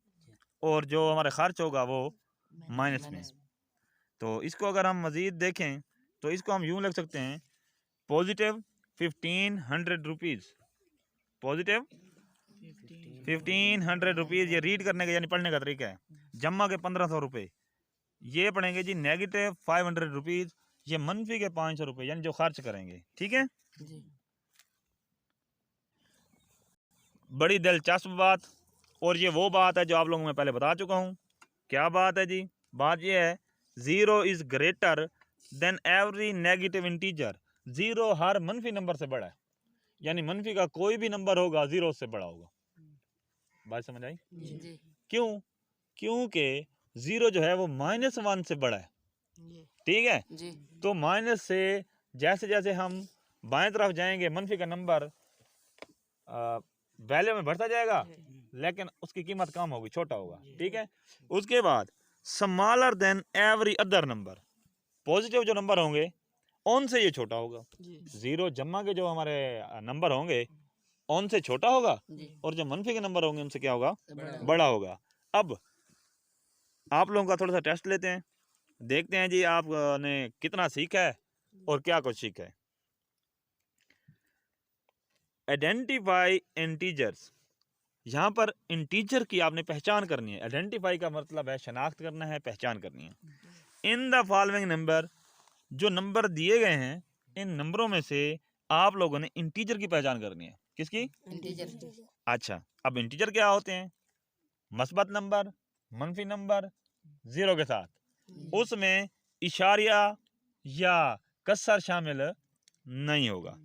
और जो हमारा खर्च होगा वो माइनस में। तो इसको अगर हम मज़ीद देखें तो इसको हम यूँ लिख सकते हैं, पॉजिटिव 1500 रुपीज़, पॉजिटिव 1500 रुपीज़। ये रीड करने का यानी पढ़ने का तरीका है। जमा के 1500 रुपये, ये पढ़ेंगे जी नेगेटिव 500 रुपीज़, ये मनफी के 500 रुपये, यानी जो खर्च करेंगे, ठीक है। जी। बड़ी दिलचस्प बात, और ये वो बात है जो आप लोगों में पहले बता चुका हूँ। क्या बात है जी? बात ये है, 0 is greater than every negative integer. 0 हर मनफी नंबर से बड़ा है, यानी मनफी का कोई भी नंबर होगा 0 से बड़ा होगा। बात समझ आई? जी। क्यों? क्योंकि 0 जो है वो -1 से बड़ा है, ठीक है। जी। तो माइनस से जैसे जैसे हम बाएं तरफ जाएंगे, मनफी का नंबर वैल्यू में बढ़ता जाएगा, लेकिन उसकी कीमत कम होगी, छोटा होगा, ठीक है। उसके बाद smaller than every other number, positive जो नंबर होंगे उनसे ये छोटा होगा। 0 जमा के जो हमारे नंबर होंगे उनसे छोटा होगा, और जो मनफी के नंबर होंगे उनसे क्या होगा? बड़ा होगा। अब आप लोगों का थोड़ा सा टेस्ट लेते हैं, देखते हैं जी आपने कितना सीखा है और क्या कुछ सीखा है। आइडेंटिफाई इंटीजर्स, यहाँ पर इंटीजर की आपने पहचान करनी है। आइडेंटिफाई का मतलब है शनाख्त करना है, पहचान करनी है। इन द फॉलोइंग नंबर, जो नंबर दिए गए हैं इन नंबरों में से आप लोगों ने इंटीजर की पहचान करनी है। किसकी? इंटीजर। अच्छा, अब इंटीजर क्या होते हैं? मस्बत नंबर, मनफी नंबर जीरो के साथ, उसमें इशारिया या कसर शामिल नहीं होगा।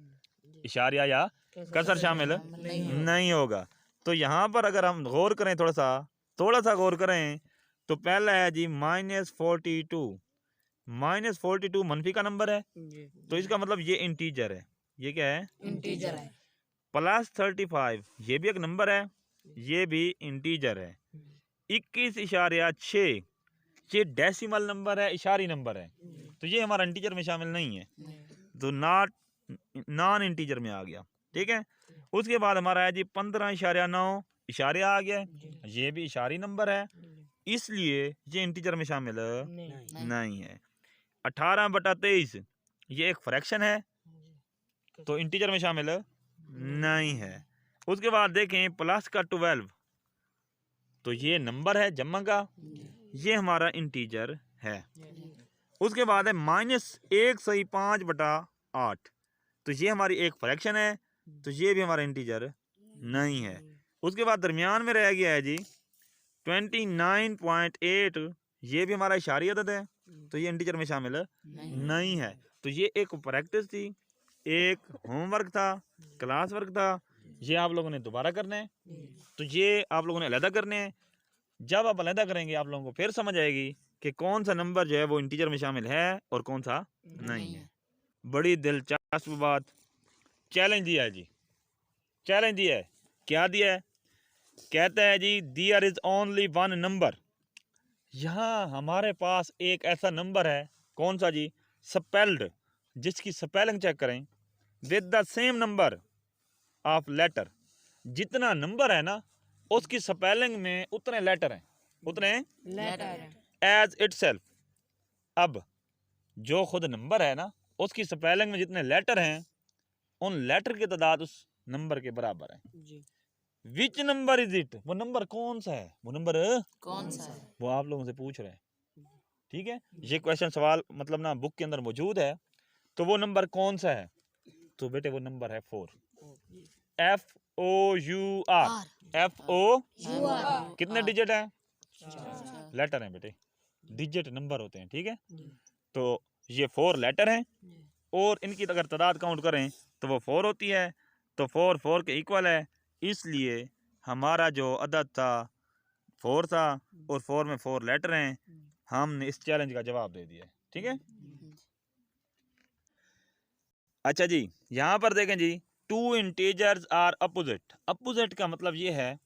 इशारिया या कसर शामिल नहीं होगा। तो यहाँ पर अगर हम गौर करें, थोड़ा सा गौर करें, तो पहला है जी -42। -42 मनफी का नंबर है, तो इसका मतलब ये इंटीजर है। ये क्या है? इंटीजर है। +35 ये भी एक नंबर है, ये भी इंटीजर है। 21.6 ये डेसिमल नंबर है, इशारी नंबर है, तो ये हमारा इंटीजर में शामिल नहीं है, तो नॉन इंटीजर में आ गया। ठीक है। उसके बाद हमारा है जी 15.9 इशारिया आ गया, ये भी इशारी नंबर है, इसलिए ये इंटीजर में शामिल नहीं है। 18/23 ये एक फ्रैक्शन है, तो इंटीजर में शामिल नहीं है। उसके बाद देखें प्लस का 12, तो ये नंबर है जम्मा का, ये हमारा इंटीजर है। उसके बाद है -105/8, तो ये हमारी एक फ्रैक्शन है, तो ये भी हमारा इंटीजर नहीं है। उसके बाद दरमियान में रह गया है जी 29.8, ये भी हमारा इशारी अदद है, तो ये इंटीजर में शामिल नहीं है। तो ये एक प्रैक्टिस थी, एक होमवर्क था, क्लास वर्क था, ये आप लोगों ने दोबारा करना है, तो ये आप लोगों ने अलहदा करने हैं। जब आप अलहदा करेंगे आप लोगों को फिर समझ आएगी कि कौन सा नंबर जो है वो इंटीजर में शामिल है और कौन सा नहीं है। बड़ी दिलचस्प बात, चैलेंज दिया है जी, चैलेंज दिया है। क्या दिया है? कहता है जी there is only one number, यहाँ हमारे पास एक ऐसा नंबर है, कौन सा जी? स्पेल्ड, जिसकी स्पेलिंग चेक करें, with the same number of letter, जितना नंबर है ना उसकी स्पेलिंग में उतने लेटर हैं, उतने लेटर एज इटसेल्फ। अब जो खुद नंबर है ना उसकी स्पेलिंग में जितने लेटर हैं उन लेटर की तादाद उस नंबर के बराबर है। विच नंबर इज इट, वो नंबर कौन सा है, वो नंबर कौन सा है? वो आप लोगों से पूछ रहे हैं। ठीक है, ये क्वेश्चन सवाल मतलब ना बुक के अंदर मौजूद है, तो वो नंबर कौन सा है? तो बेटे वो नंबर है 4, FOUR, FO कितने डिजिट है? लेटर हैं बेटे, डिजिट नंबर होते हैं। ठीक है, तो ये 4 लेटर हैं और इनकी अगर तादाद काउंट करें तो वो 4 होती है, तो 4 4 के इक्वल है, इसलिए हमारा जो अदद था 4 था और 4 में 4 लेटर हैं, हमने इस चैलेंज का जवाब दे दिया। ठीक है। अच्छा जी, यहाँ पर देखें जी, 2 इंटीजर्स आर अपोजिट। अपोजिट का मतलब ये है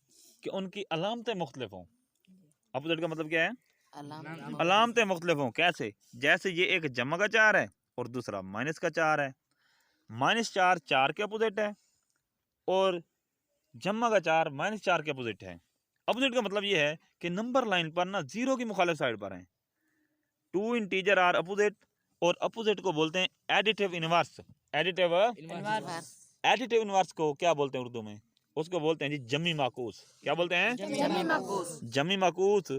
कि उनकी अलामतें मुख्तलिफ हों। अपोजिट का मतलब क्या है? अलामतें मुख्तलिफ हों। कैसे? जैसे ये एक जमा का 4 है और दूसरा माइनस का 4 है। -4 4 के अपोजिट है और जमा का 4 -4 के अपोजिट है। अपोजिट का मतलब ये है कि नंबर लाइन पर ना 0 की मुखालिफ साइड पर हैं। 2 इंटीजर आर अपोजिट, और अपोजिट को बोलते हैं एडिटिव इनवर्स। एडिटिव इनवर्स को क्या बोलते हैं उर्दू में? उसको बोलते हैं जी जमी माकूस। क्या बोलते हैं? जमी माकूस।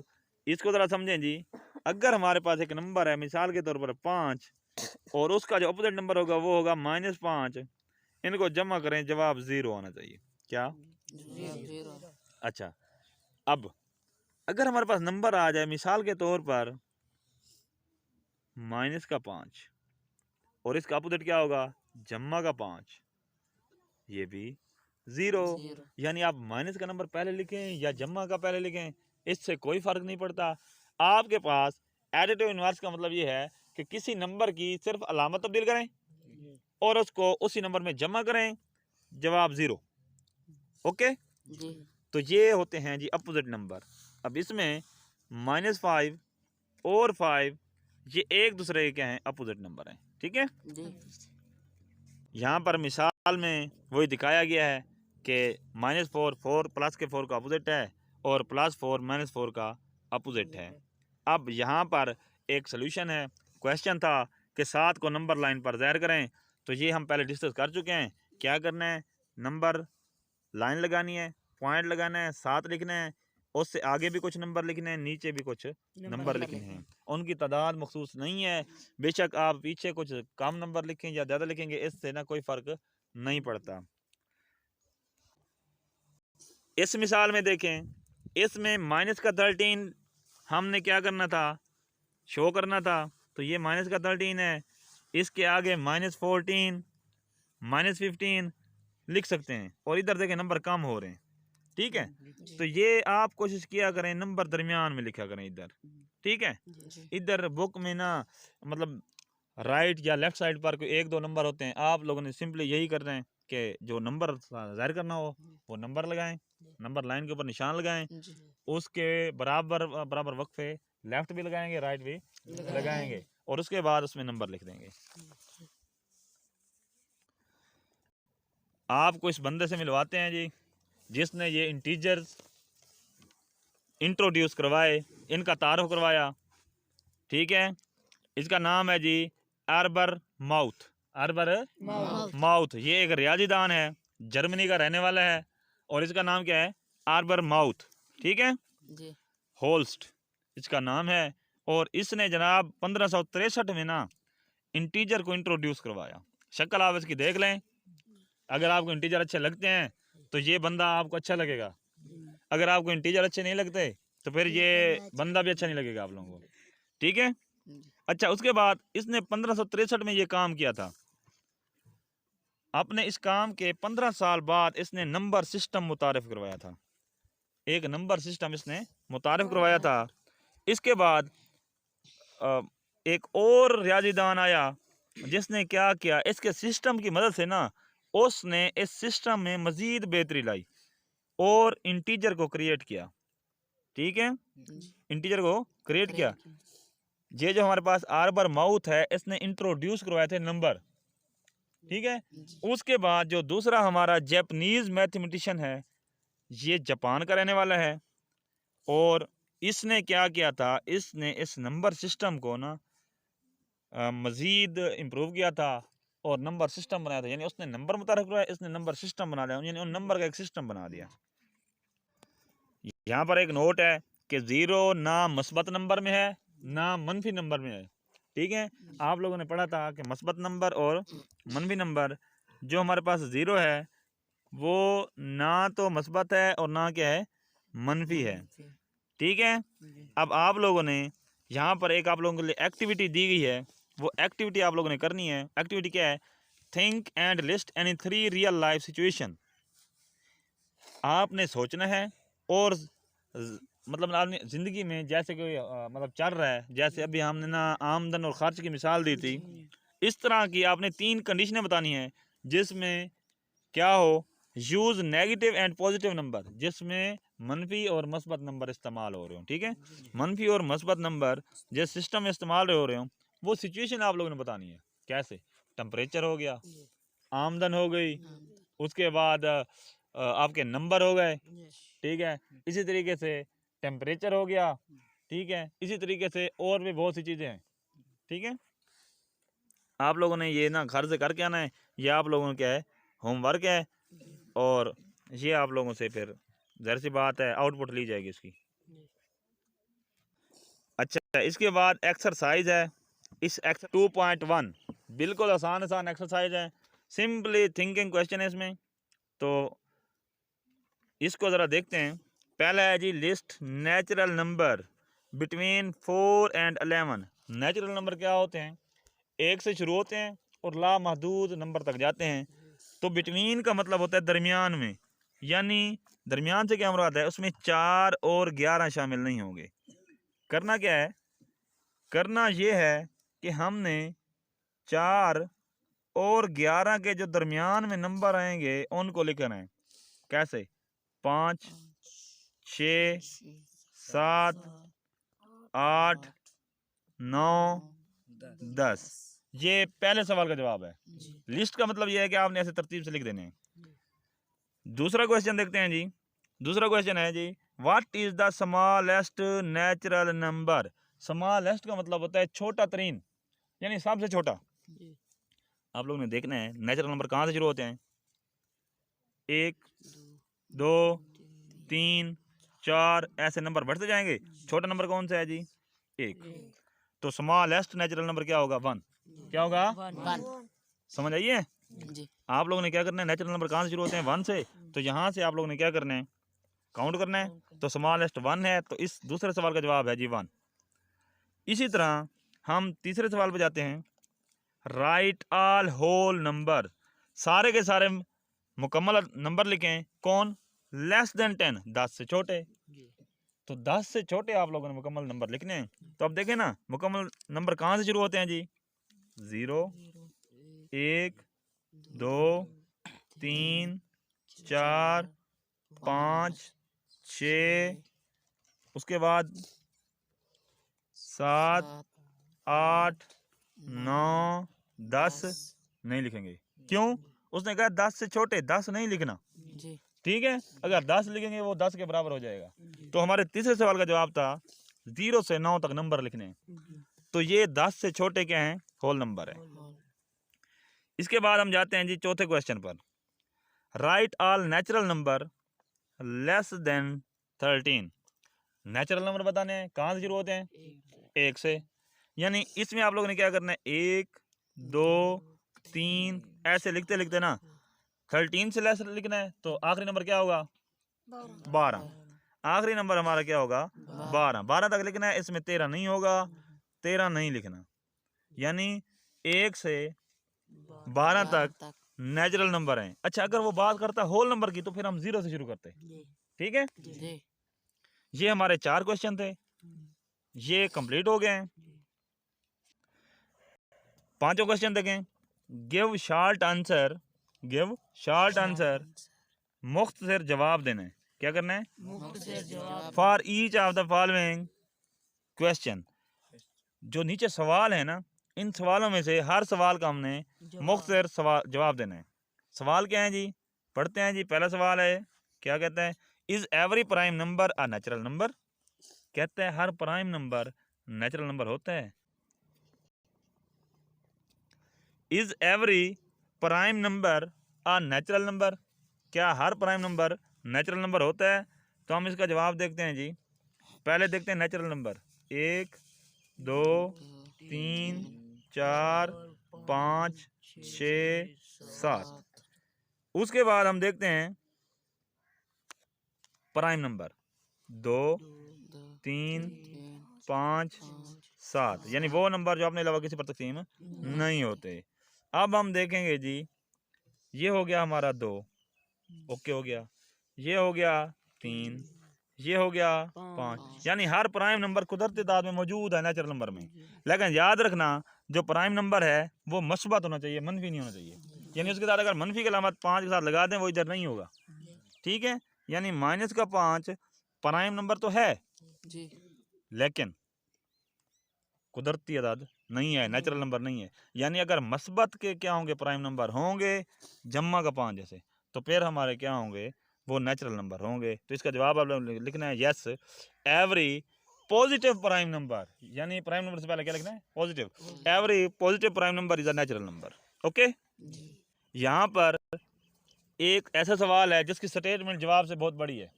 इसको जरा समझें जी, अगर हमारे पास एक नंबर है मिसाल के तौर पर 5 और उसका जो अपोजिट नंबर होगा वो होगा -5, इनको जमा करें, जवाब 0 आना चाहिए। क्या? अच्छा, अब अगर हमारे पास नंबर आ जाए मिसाल के तौर पर -5 और इसका अपोजिट क्या होगा? जम्मा का 5, ये भी 0। यानी आप माइनस का नंबर पहले लिखें या जम्मा का पहले लिखें, इससे कोई फर्क नहीं पड़ता। आपके पास एडिटिव इनवर्स का मतलब ये है कि किसी नंबर की सिर्फ अलामत तब्दील करें और उसको उसी नंबर में जमा करें, जवाब 0। ओके जी। तो ये होते हैं जी अपोजिट नंबर। अब इसमें -5 और 5 ये एक दूसरे के क्या हैं? अपोजिट नंबर हैं। ठीक है जी। यहाँ पर मिसाल में वही दिखाया गया है कि -4 4 प्लस के 4 का अपोजिट है और +4 -4 का अपोजिट है। अब यहाँ पर एक सोल्यूशन है। क्वेश्चन था कि 7 को नंबर लाइन पर ज़ाहिर करें, तो ये हम पहले डिस्कस कर चुके हैं। क्या करना है, नंबर लाइन लगानी है, पॉइंट लगाना है, 7 लिखना है, उससे आगे भी कुछ नंबर लिखने हैं, नीचे भी कुछ नंबर लिखने हैं। उनकी तादाद मखसूस नहीं है, बेशक आप पीछे कुछ कम नंबर लिखें या ज़्यादा लिखेंगे, इससे ना कोई फ़र्क नहीं पड़ता। इस मिसाल में देखें, इसमें माइनस का 13 हमने क्या करना था, शो करना था। तो ये माइनस का 13 है, इसके आगे -14 -15 लिख सकते हैं, और इधर देखें नंबर कम हो रहे हैं। ठीक है, तो ये आप कोशिश किया करें नंबर दरमियान में लिखा करें इधर। ठीक है, इधर बुक में ना मतलब राइट या लेफ्ट साइड पर कोई 1-2 नंबर होते हैं, आप लोगों ने सिंपली यही करना है कि जो नंबर ज़ाहिर करना हो वो नंबर लगाएं, नंबर लाइन के ऊपर निशान लगाएं, उसके बराबर बराबर वक्फे लेफ्ट भी लगाएंगे, राइट भी लगाएंगे, और उसके बाद उसमें नंबर लिख देंगे। आपको इस बंदे से मिलवाते हैं जी, जिसने ये इंटीजर्स इंट्रोड्यूस करवाए, इनका तारुफ करवाया। ठीक है, इसका नाम है जी आर्बर माउथ। आर्बर माउथ ये एक रियाजीदान है, जर्मनी का रहने वाला है, और इसका नाम क्या है, आर्बर माउथ। ठीक है, होल्स्ट इसका नाम है, और इसने जनाब 1563 में ना इंटीजर को इंट्रोड्यूस करवाया। शक्ल आप इसकी देख लें, अगर आपको इंटीजर अच्छे लगते हैं तो ये बंदा आपको अच्छा लगेगा, अगर आपको इंटीजर अच्छे नहीं लगते तो फिर ये बंदा भी अच्छा नहीं लगेगा आप लोगों को। ठीक है, अच्छा, उसके बाद इसने 1563 में ये काम किया था। अपने इस काम के 15 साल बाद इसने नंबर सिस्टम मुतारिफ करवाया था, एक नंबर सिस्टम इसने मुतारिफ करवाया था। इसके बाद एक और रियाजीदान आया जिसने क्या किया, इसके सिस्टम की मदद से ना उसने इस सिस्टम में मजीद बेहतरी लाई और इंटीजर को क्रिएट किया। ठीक है, इंटीजर को क्रिएट किया। ये जो हमारे पास आर्बर माउथ है, इसने इंट्रोड्यूस करवाए थे नंबर। ठीक है, उसके बाद जो दूसरा हमारा जापानीज मैथमेटिशियन है, ये जापान का रहने वाला है, और इसने क्या किया था, इसने इस नंबर सिस्टम को ना मजीद इम्प्रूव किया था और नंबर सिस्टम बनाया था। यानी उसने नंबर मुतारिफ करवाया, इसने नंबर सिस्टम बना लिया, यानी उन नंबर का एक सिस्टम बना दिया। यहाँ पर एक नोट है कि 0 ना मस्बत नंबर में है ना मनफी नंबर में है। ठीक है, आप लोगों ने पढ़ा था कि मस्बत नंबर और मनफी नंबर, जो हमारे पास 0 है वो ना तो मस्बत है और ना क्या है, मनफी है। ठीक है, अब आप लोगों ने यहाँ पर एक आप लोगों के लिए एक्टिविटी दी गई है, वो एक्टिविटी आप लोगों ने करनी है। एक्टिविटी क्या है, think and list any 3 real life situation. आपने सोचना है और मतलब आदमी ज़िंदगी में जैसे कोई मतलब चल रहा है, जैसे अभी हमने ना आमदन और खर्च की मिसाल दी थी, इस तरह की आपने 3 कंडीशनें बतानी है जिसमें क्या हो, use negative and positive number, जिसमें मनफी और मस्बत नंबर इस्तेमाल हो रहे हो। ठीक है, मनफी और मस्बत नंबर जिस सिस्टम में इस्तेमाल हो रहे हो, वो सिचुएशन आप लोगों ने बतानी है। कैसे, टेम्परेचर हो गया, आमदन हो गई, उसके बाद आपके नंबर हो गए। ठीक है, इसी तरीके से टेम्परेचर हो गया। ठीक है, इसी तरीके से और भी बहुत सी चीज़ें हैं। ठीक है, आप लोगों ने ये ना घर से करके आना है, ये आप लोगों का क्या है, होमवर्क है, और ये आप लोगों से फिर ज़ाहिर सी बात है आउटपुट ली जाएगी इसकी। अच्छा, इसके बाद एक्सरसाइज है, इस 2.1 बिल्कुल आसान एक्सरसाइज है, सिंपली थिंकिंग क्वेश्चन है इसमें। तो इसको ज़रा देखते हैं। पहला है जी, list natural number between 4 and 11। Natural number क्या होते हैं, 1 से शुरू होते हैं और लामहदूद नंबर तक जाते हैं। तो बिटवीन का मतलब होता है दरमियान में, यानी दरमियान से क्या मुराद है, उसमें 4 और 11 शामिल नहीं होंगे। करना क्या है, करना ये है कि हमने 4 और 11 के जो दरमियान में नंबर आएंगे उनको लिखना है। कैसे, 5 6 7 8 9 10। ये पहले सवाल का जवाब है। लिस्ट का मतलब ये है कि आपने ऐसे तरतीब से लिख देने हैं। दूसरा क्वेश्चन देखते हैं जी। दूसरा क्वेश्चन है जी, what is the smallest natural number smallest का मतलब होता है छोटा तरीन, यानी सबसे छोटा। आप लोगों ने देखना है नेचुरल नंबर कहाँ से शुरू होते हैं, 1 2 3 4 ऐसे नंबर बढ़ते जाएंगे। छोटा नंबर कौन सा है जी, 1। तो स्मॉलेस्ट नेचुरल नंबर क्या होगा, 1। क्या होगा, 1 समझ आइए। जी। आप लोगों ने क्या करना है, नेचुरल नंबर कहाँ से शुरू होते हैं, 1 से। तो यहाँ से आप लोगों ने क्या करना है, काउंट करना है। तो स्मॉलेस्ट 1 है, तो इस दूसरे सवाल का जवाब है जी 1। इसी तरह हम तीसरे सवाल पे जाते हैं, राइट ऑल होल नंबर, सारे के सारे मुकम्मल नंबर लिखें, कौन, लेस देन 10, 10 से छोटे। तो 10 से छोटे आप लोगों ने मुकम्मल नंबर लिखने हैं। तो अब देखें ना, मुकम्मल नंबर कहाँ से शुरू होते हैं जी, 0 1 2 3 4 5 6, उसके बाद 7 8 9 10 नहीं लिखेंगे। क्यों, उसने कहा 10 से छोटे, 10 नहीं लिखना, जी। ठीक है। अगर 10 लिखेंगे वो 10 के बराबर हो जाएगा। तो हमारे तीसरे सवाल का जवाब था 0 से 9 तक नंबर लिखने हैं। तो ये 10 से छोटे क्या हैं, होल नंबर है। इसके बाद हम जाते हैं जी चौथे क्वेश्चन पर, right all natural number less than 13। Natural number बताने हैं, कहाँ से शुरू होते हैं, 1 से। यानी इसमें आप लोगों ने क्या करना है, 1 2 3 ऐसे लिखते लिखते ना 13 से लेस लिखना है। तो आखिरी नंबर क्या होगा, 12। आखिरी नंबर हमारा क्या होगा, 12। 12 तक लिखना है, इसमें 13 नहीं होगा, 13 नहीं लिखना। यानी 1 से 12 तक नेचुरल नंबर हैं। अच्छा, अगर वो बात करता होल नंबर की तो फिर हम 0 से शुरू करते, ठीक है। जी। ये हमारे 4 क्वेश्चन थे, ये कंप्लीट हो गए हैं। पांचों क्वेश्चन देखें, give short answer, give short answer, मुख्तसर जवाब देना है। क्या करना है, मुख्तसर जवाब। For each of the following question. जो नीचे सवाल है ना, इन सवालों में से हर सवाल का हमने मुख्तसर सवाल जवाब देना है। सवाल क्या है जी, पढ़ते हैं जी। पहला सवाल है, क्या कहता है, is every prime number a natural number. कहता है हर प्राइम नंबर नेचुरल नंबर होता है। Is every prime number a natural number, क्या हर प्राइम नंबर नेचुरल नंबर होता है। तो हम इसका जवाब देखते हैं जी। पहले देखते हैं नेचुरल नंबर, 1 2 3 4 5 6 7। उसके बाद हम देखते हैं प्राइम नंबर, 2 3 5 7, यानी वो नंबर जो अपने अलावा किसी पर तकसीम नहीं होते। अब हम देखेंगे जी, ये हो गया हमारा 2, ओके हो गया, ये हो गया 3, ये हो गया 5। यानी हर प्राइम नंबर कुदरती तादाद में मौजूद है नेचुरल नंबर में। लेकिन याद रखना, जो प्राइम नंबर है वो मस्बत होना चाहिए, मनफी नहीं होना चाहिए। यानी उसके साथ अगर मनफी की अलामत 5 के साथ लगा दें वो इधर नहीं होगा, ठीक है। यानी -5 प्राइम नंबर तो है जी। लेकिन कुदरती अदाद नहीं है, नेचुरल नंबर नहीं है। यानी अगर मस्बत के क्या होंगे, प्राइम नंबर होंगे, जम्मा का 5 जैसे, तो फिर हमारे क्या होंगे, वो नेचुरल नंबर होंगे। तो इसका जवाब आप लोग लिखना है yes every positive prime number. यानी प्राइम नंबर से पहले क्या लिखना है, positive. Every positive prime number is a natural number, okay. यहाँ पर एक ऐसा सवाल है जिसकी स्टेटमेंट जवाब से बहुत बड़ी है।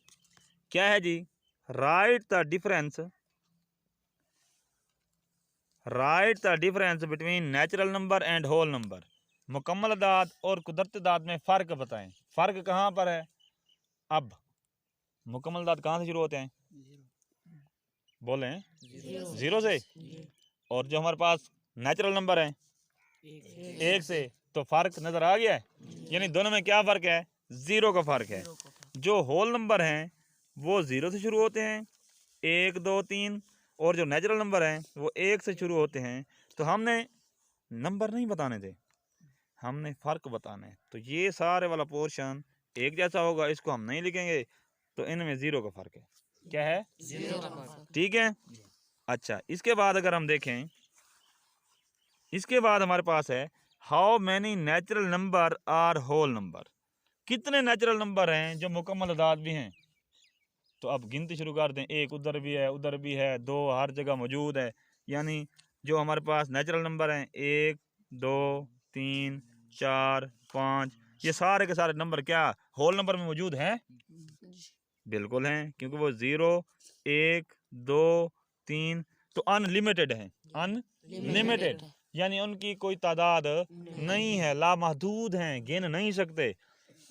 क्या है जी, write the difference, write the difference between natural number and whole number. मुकम्मल अदाद और कुदरती अदाद में फ़र्क बताएं। फ़र्क कहाँ पर है। अब मुकम्मल अदाद कहाँ से शुरू होते हैं, बोलें, 0 से। और जो हमारे पास नेचुरल नंबर हैं 1 से, तो फ़र्क नज़र आ गया है। यानी दोनों में क्या फ़र्क है, 0 का फ़र्क है। जो होल नंबर हैं वो 0 से शुरू होते हैं, 1 2 3, और जो नेचुरल नंबर हैं वो 1 से शुरू होते हैं। तो हमने नंबर नहीं बताने थे, हमने फ़र्क बताना है। तो ये सारे वाला पोर्शन एक जैसा होगा, इसको हम नहीं लिखेंगे। तो इनमें 0 का फ़र्क है। क्या है, 0 का फर्क। ठीक है। अच्छा, इसके बाद अगर हम देखें, इसके बाद हमारे पास है how many natural number are whole number. कितने नेचुरल नंबर हैं जो मुकम्मल अदाद भी हैं। तो अब गिनती शुरू कर दें, एक उधर भी है, दो हर जगह मौजूद है। यानी जो हमारे पास नेचुरल नंबर हैं 1 2 3 4 5, ये सारे के सारे नंबर क्या होल नंबर में मौजूद हैं? बिल्कुल हैं, क्योंकि वो 0 1 2 3 तो अनलिमिटेड है, अनलिमिटेड, यानी उनकी कोई तादाद नहीं है, लामहदूद हैं, गिन नहीं सकते।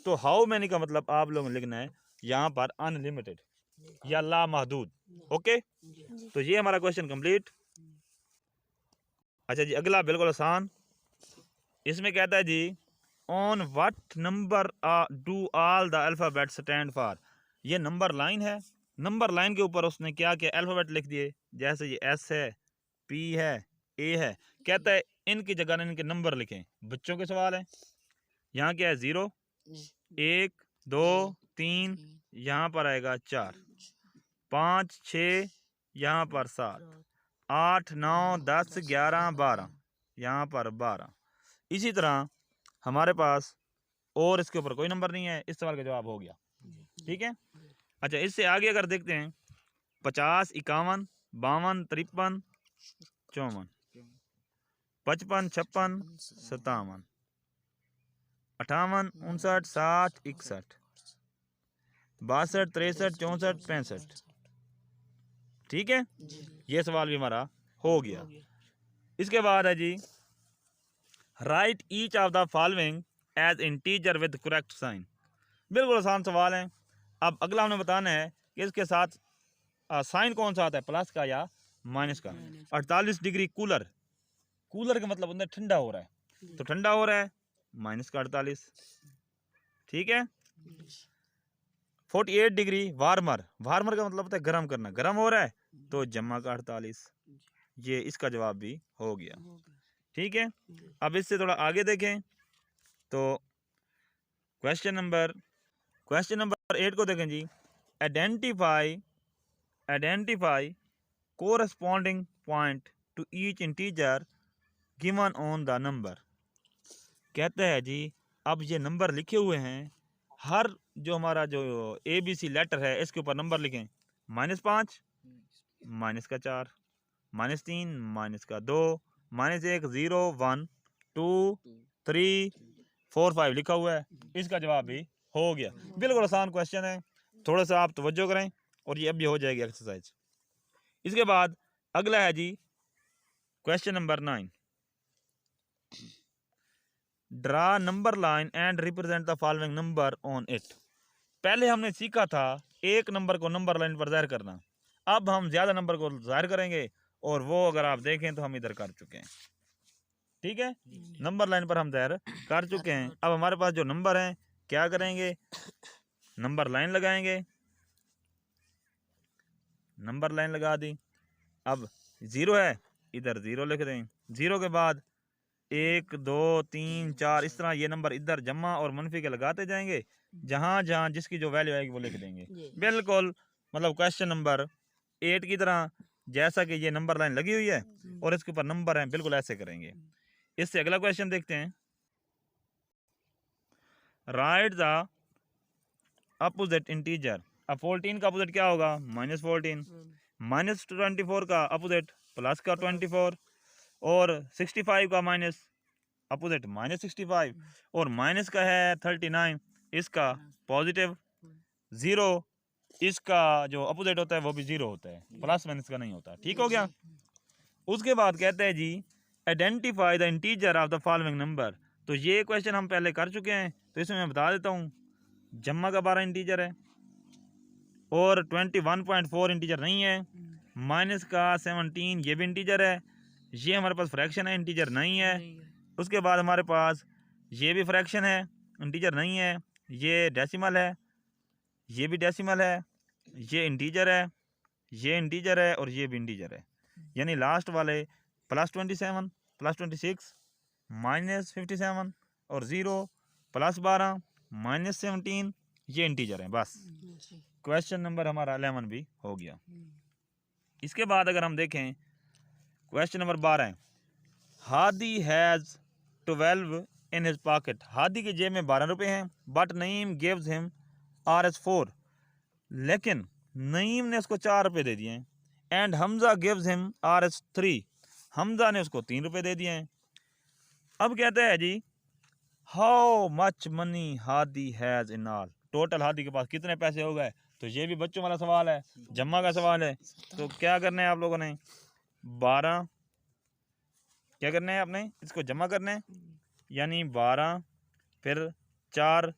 तो हाउ मैनी का मतलब आप लोगों ने लिखना है यहाँ पर अनलिमिटेड या लामहदूद। ओके, तो ये हमारा क्वेश्चन कंप्लीट। अच्छा जी, अगला बिल्कुल आसान, इसमें कहता है जी on what number do all the alphabet stand for. ये नंबर लाइन है, नंबर लाइन के ऊपर उसने क्या किया, अल्फ़ाबेट लिख दिए। जैसे ये एस है, पी है, ए है, कहता है इनकी जगह ना इनके नंबर लिखें। बच्चों के सवाल है, यहाँ क्या है 0 1 2 3, यहाँ पर आएगा 4 5 6, यहाँ पर 7 8 9 10 11 12, यहाँ पर 12। इसी तरह हमारे पास और इसके ऊपर कोई नंबर नहीं है। इस सवाल का जवाब हो गया, ठीक है। अच्छा, इससे आगे अगर देखते हैं 50 51 52 53 54 55 56 57 58 59 60 61 62 63 64 65, ठीक है। ये सवाल भी हमारा हो गया। इसके बाद है जी write each of the following as integer with correct sign. बिल्कुल आसान सवाल है। अब अगला हमें बताना है कि इसके साथ साइन कौन सा आता है, प्लस का या माइनस का। 48 डिग्री कूलर, कूलर का मतलब अंदर ठंडा हो रहा है, तो ठंडा हो रहा है माइनस का 48, ठीक है। 48 डिग्री वार्मर, वार्मर का मतलब होता है गर्म करना, गर्म हो रहा है तो जम्मा का 48। ये इसका जवाब भी हो गया, ठीक है। अब इससे थोड़ा आगे देखें तो क्वेश्चन नंबर 8 को देखें जी। Identify corresponding point to each integer given on the number. कहते हैं जी अब ये नंबर लिखे हुए हैं, हर जो हमारा जो ABC लेटर है इसके ऊपर नंबर लिखें। -5 -4 -3 -2 -1 0 1 2 3 4 5 लिखा हुआ है। इसका जवाब भी हो गया। बिल्कुल आसान क्वेश्चन है, थोड़ा सा आप तवज्जो करें और ये अब भी हो जाएगी एक्सरसाइज। इसके बाद अगला है जी question number 9। Draw number line and represent the following number on it. पहले हमने सीखा था एक नंबर को नंबर लाइन पर जाहिर करना, अब हम ज्यादा नंबर को जाहिर करेंगे और वो अगर आप देखें तो हम इधर कर चुके हैं, ठीक है। नंबर लाइन पर हम जाहिर कर चुके हैं। अब हमारे पास जो नंबर हैं क्या करेंगे, नंबर लाइन लगाएंगे, नंबर लाइन लगा दी। अब 0 है, इधर 0 लिख दें। 0 के बाद 1 2 3 4, इस तरह ये नंबर इधर जमा और मनफी के लगाते जाएंगे। जहां जहां जिसकी जो वैल्यू आएगी वो लिख देंगे। बिल्कुल मतलब क्वेश्चन नंबर 8 की तरह, जैसा कि ये नंबर लाइन लगी हुई है और इसके ऊपर नंबर हैं, बिल्कुल ऐसे करेंगे। इससे अगला क्वेश्चन देखते हैं। Right the opposite integer. अब 14 का अपोजिट क्या होगा, -14। -24 का अपोजिट प्लस का 24 और 65 का माइनस अपोजिट -65 और माइनस का है 39, इसका पॉजिटिव। 0 इसका जो अपोजिट होता है वो भी 0 होता है, प्लस माइनस का नहीं होता, ठीक हो गया। उसके बाद कहते हैं जी identify the integer of the following number. तो ये क्वेश्चन हम पहले कर चुके हैं, तो इसमें मैं बता देता हूँ। जम्मा का 12 इंटीजर है और 21.4 इंटीजर नहीं है। माइनस का 17 ये भी इंटीजर है, ये हमारे पास फ्रैक्शन है, इंटीजर नहीं है। उसके बाद हमारे पास ये भी फ्रैक्शन है, इंटीजर नहीं है। ये डेसिमल है, ये भी डेसिमल है। ये इंटीजर है, ये इंटीजर है और ये भी इंटीजर है। यानी लास्ट वाले +27 +26 -57 और 0 +12 -17 ये इंटीजर है। बस क्वेश्चन नंबर हमारा 11 भी हो गया। इसके बाद अगर हम देखें question number 12, Hadi has 12 in his pocket. Hadi की जेब में 12 रुपए हैं, but Naeem gives him RS4। लेकिन नईम ने उसको 4 रुपये दे दिए हैं। And Hamza gives him RS 3, Hamza ने उसको 3 रुपये दे दिए हैं। अब कहता है जी how much money Hadi has in all, total Hadi के पास कितने पैसे हो गए। तो ये भी बच्चों वाला सवाल है, जमा का सवाल है। तो क्या करना है आप लोगों ने, 12 क्या करना है आपने, इसको जमा करना है, यानी 12 फिर 4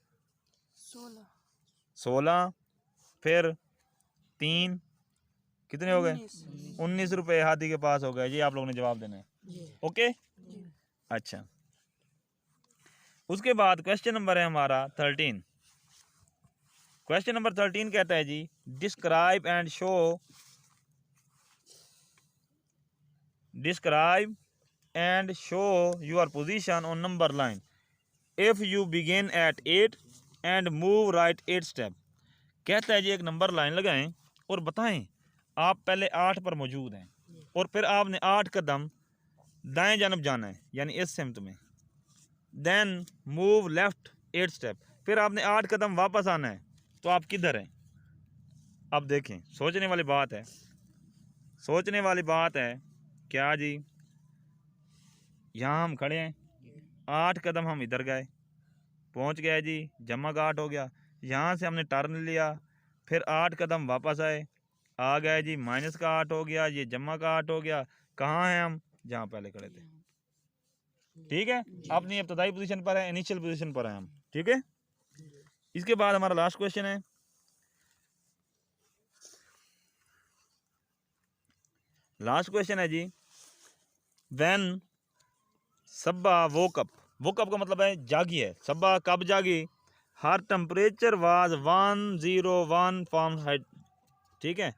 16 फिर 3 कितने हो गए, 19 रुपये हादी के पास हो गए। ये आप लोगों ने जवाब देना है। ओके, अच्छा। उसके बाद क्वेश्चन नंबर है हमारा 13। क्वेश्चन नंबर 13 कहता है जी describe and show your position on number line if you begin at 8 and move right 8 step. कहता है जी एक नंबर लाइन लगाएं और बताएं आप पहले 8 पर मौजूद हैं और फिर आपने 8 कदम दाएं जानब जाना है, यानी इस सिमत में। देन मूव लेफ्ट 8 स्टेप, फिर आपने 8 कदम वापस आना है। तो आप किधर हैं। अब देखें, सोचने वाली बात है, सोचने वाली बात है। क्या जी, यहाँ हम खड़े हैं, 8 कदम हम इधर गए, पहुँच गए जी, जमा का 8 हो गया। यहाँ से हमने टर्न लिया, फिर 8 कदम वापस आए, आ गए जी, माइनस का 8 हो गया, ये जमा का 8 हो गया। कहाँ हैं हम, जहाँ पहले खड़े थे। ठीक है, अपनी इब्तदाई पोजीशन पर है, इनिशियल पोजीशन पर है हम। ठीक है, इसके बाद हमारा लास्ट क्वेश्चन है। लास्ट क्वेश्चन है जी व्हेन सब्बा वोकअप, वोकअप का मतलब है जागी है। सब्बा कब जागी, हर टेम्परेचर वाज 101 फ़ारेनहाइट। ठीक है,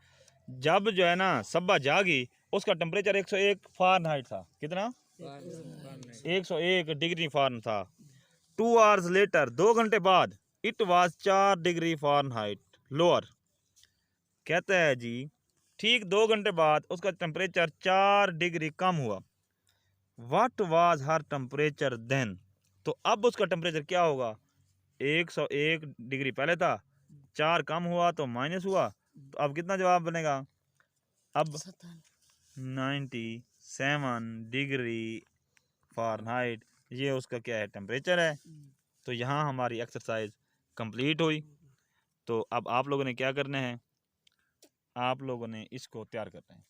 जब जो है ना सब्बा जागी उसका टेम्परेचर 101 फ़ारेनहाइट था। कितना, 101 डिग्री फ़ारेन था। 2 आवर्स लेटर, 2 घंटे बाद, it was 4 degree Fahrenheit lower. कहता है जी ठीक 2 घंटे बाद उसका टेम्परेचर 4 डिग्री कम हुआ। What was her temperature then, तो अब उसका टेम्परेचर क्या होगा। 101 डिग्री पहले था, 4 कम हुआ तो माइनस हुआ, तो अब कितना जवाब बनेगा। अब 97 डिग्री फ़ारेनहाइट, ये उसका क्या है, टेम्परेचर है। तो यहाँ हमारी एक्सरसाइज कंप्लीट हुई। तो अब आप लोगों ने क्या करना है, आप लोगों ने इसको तैयार करना है।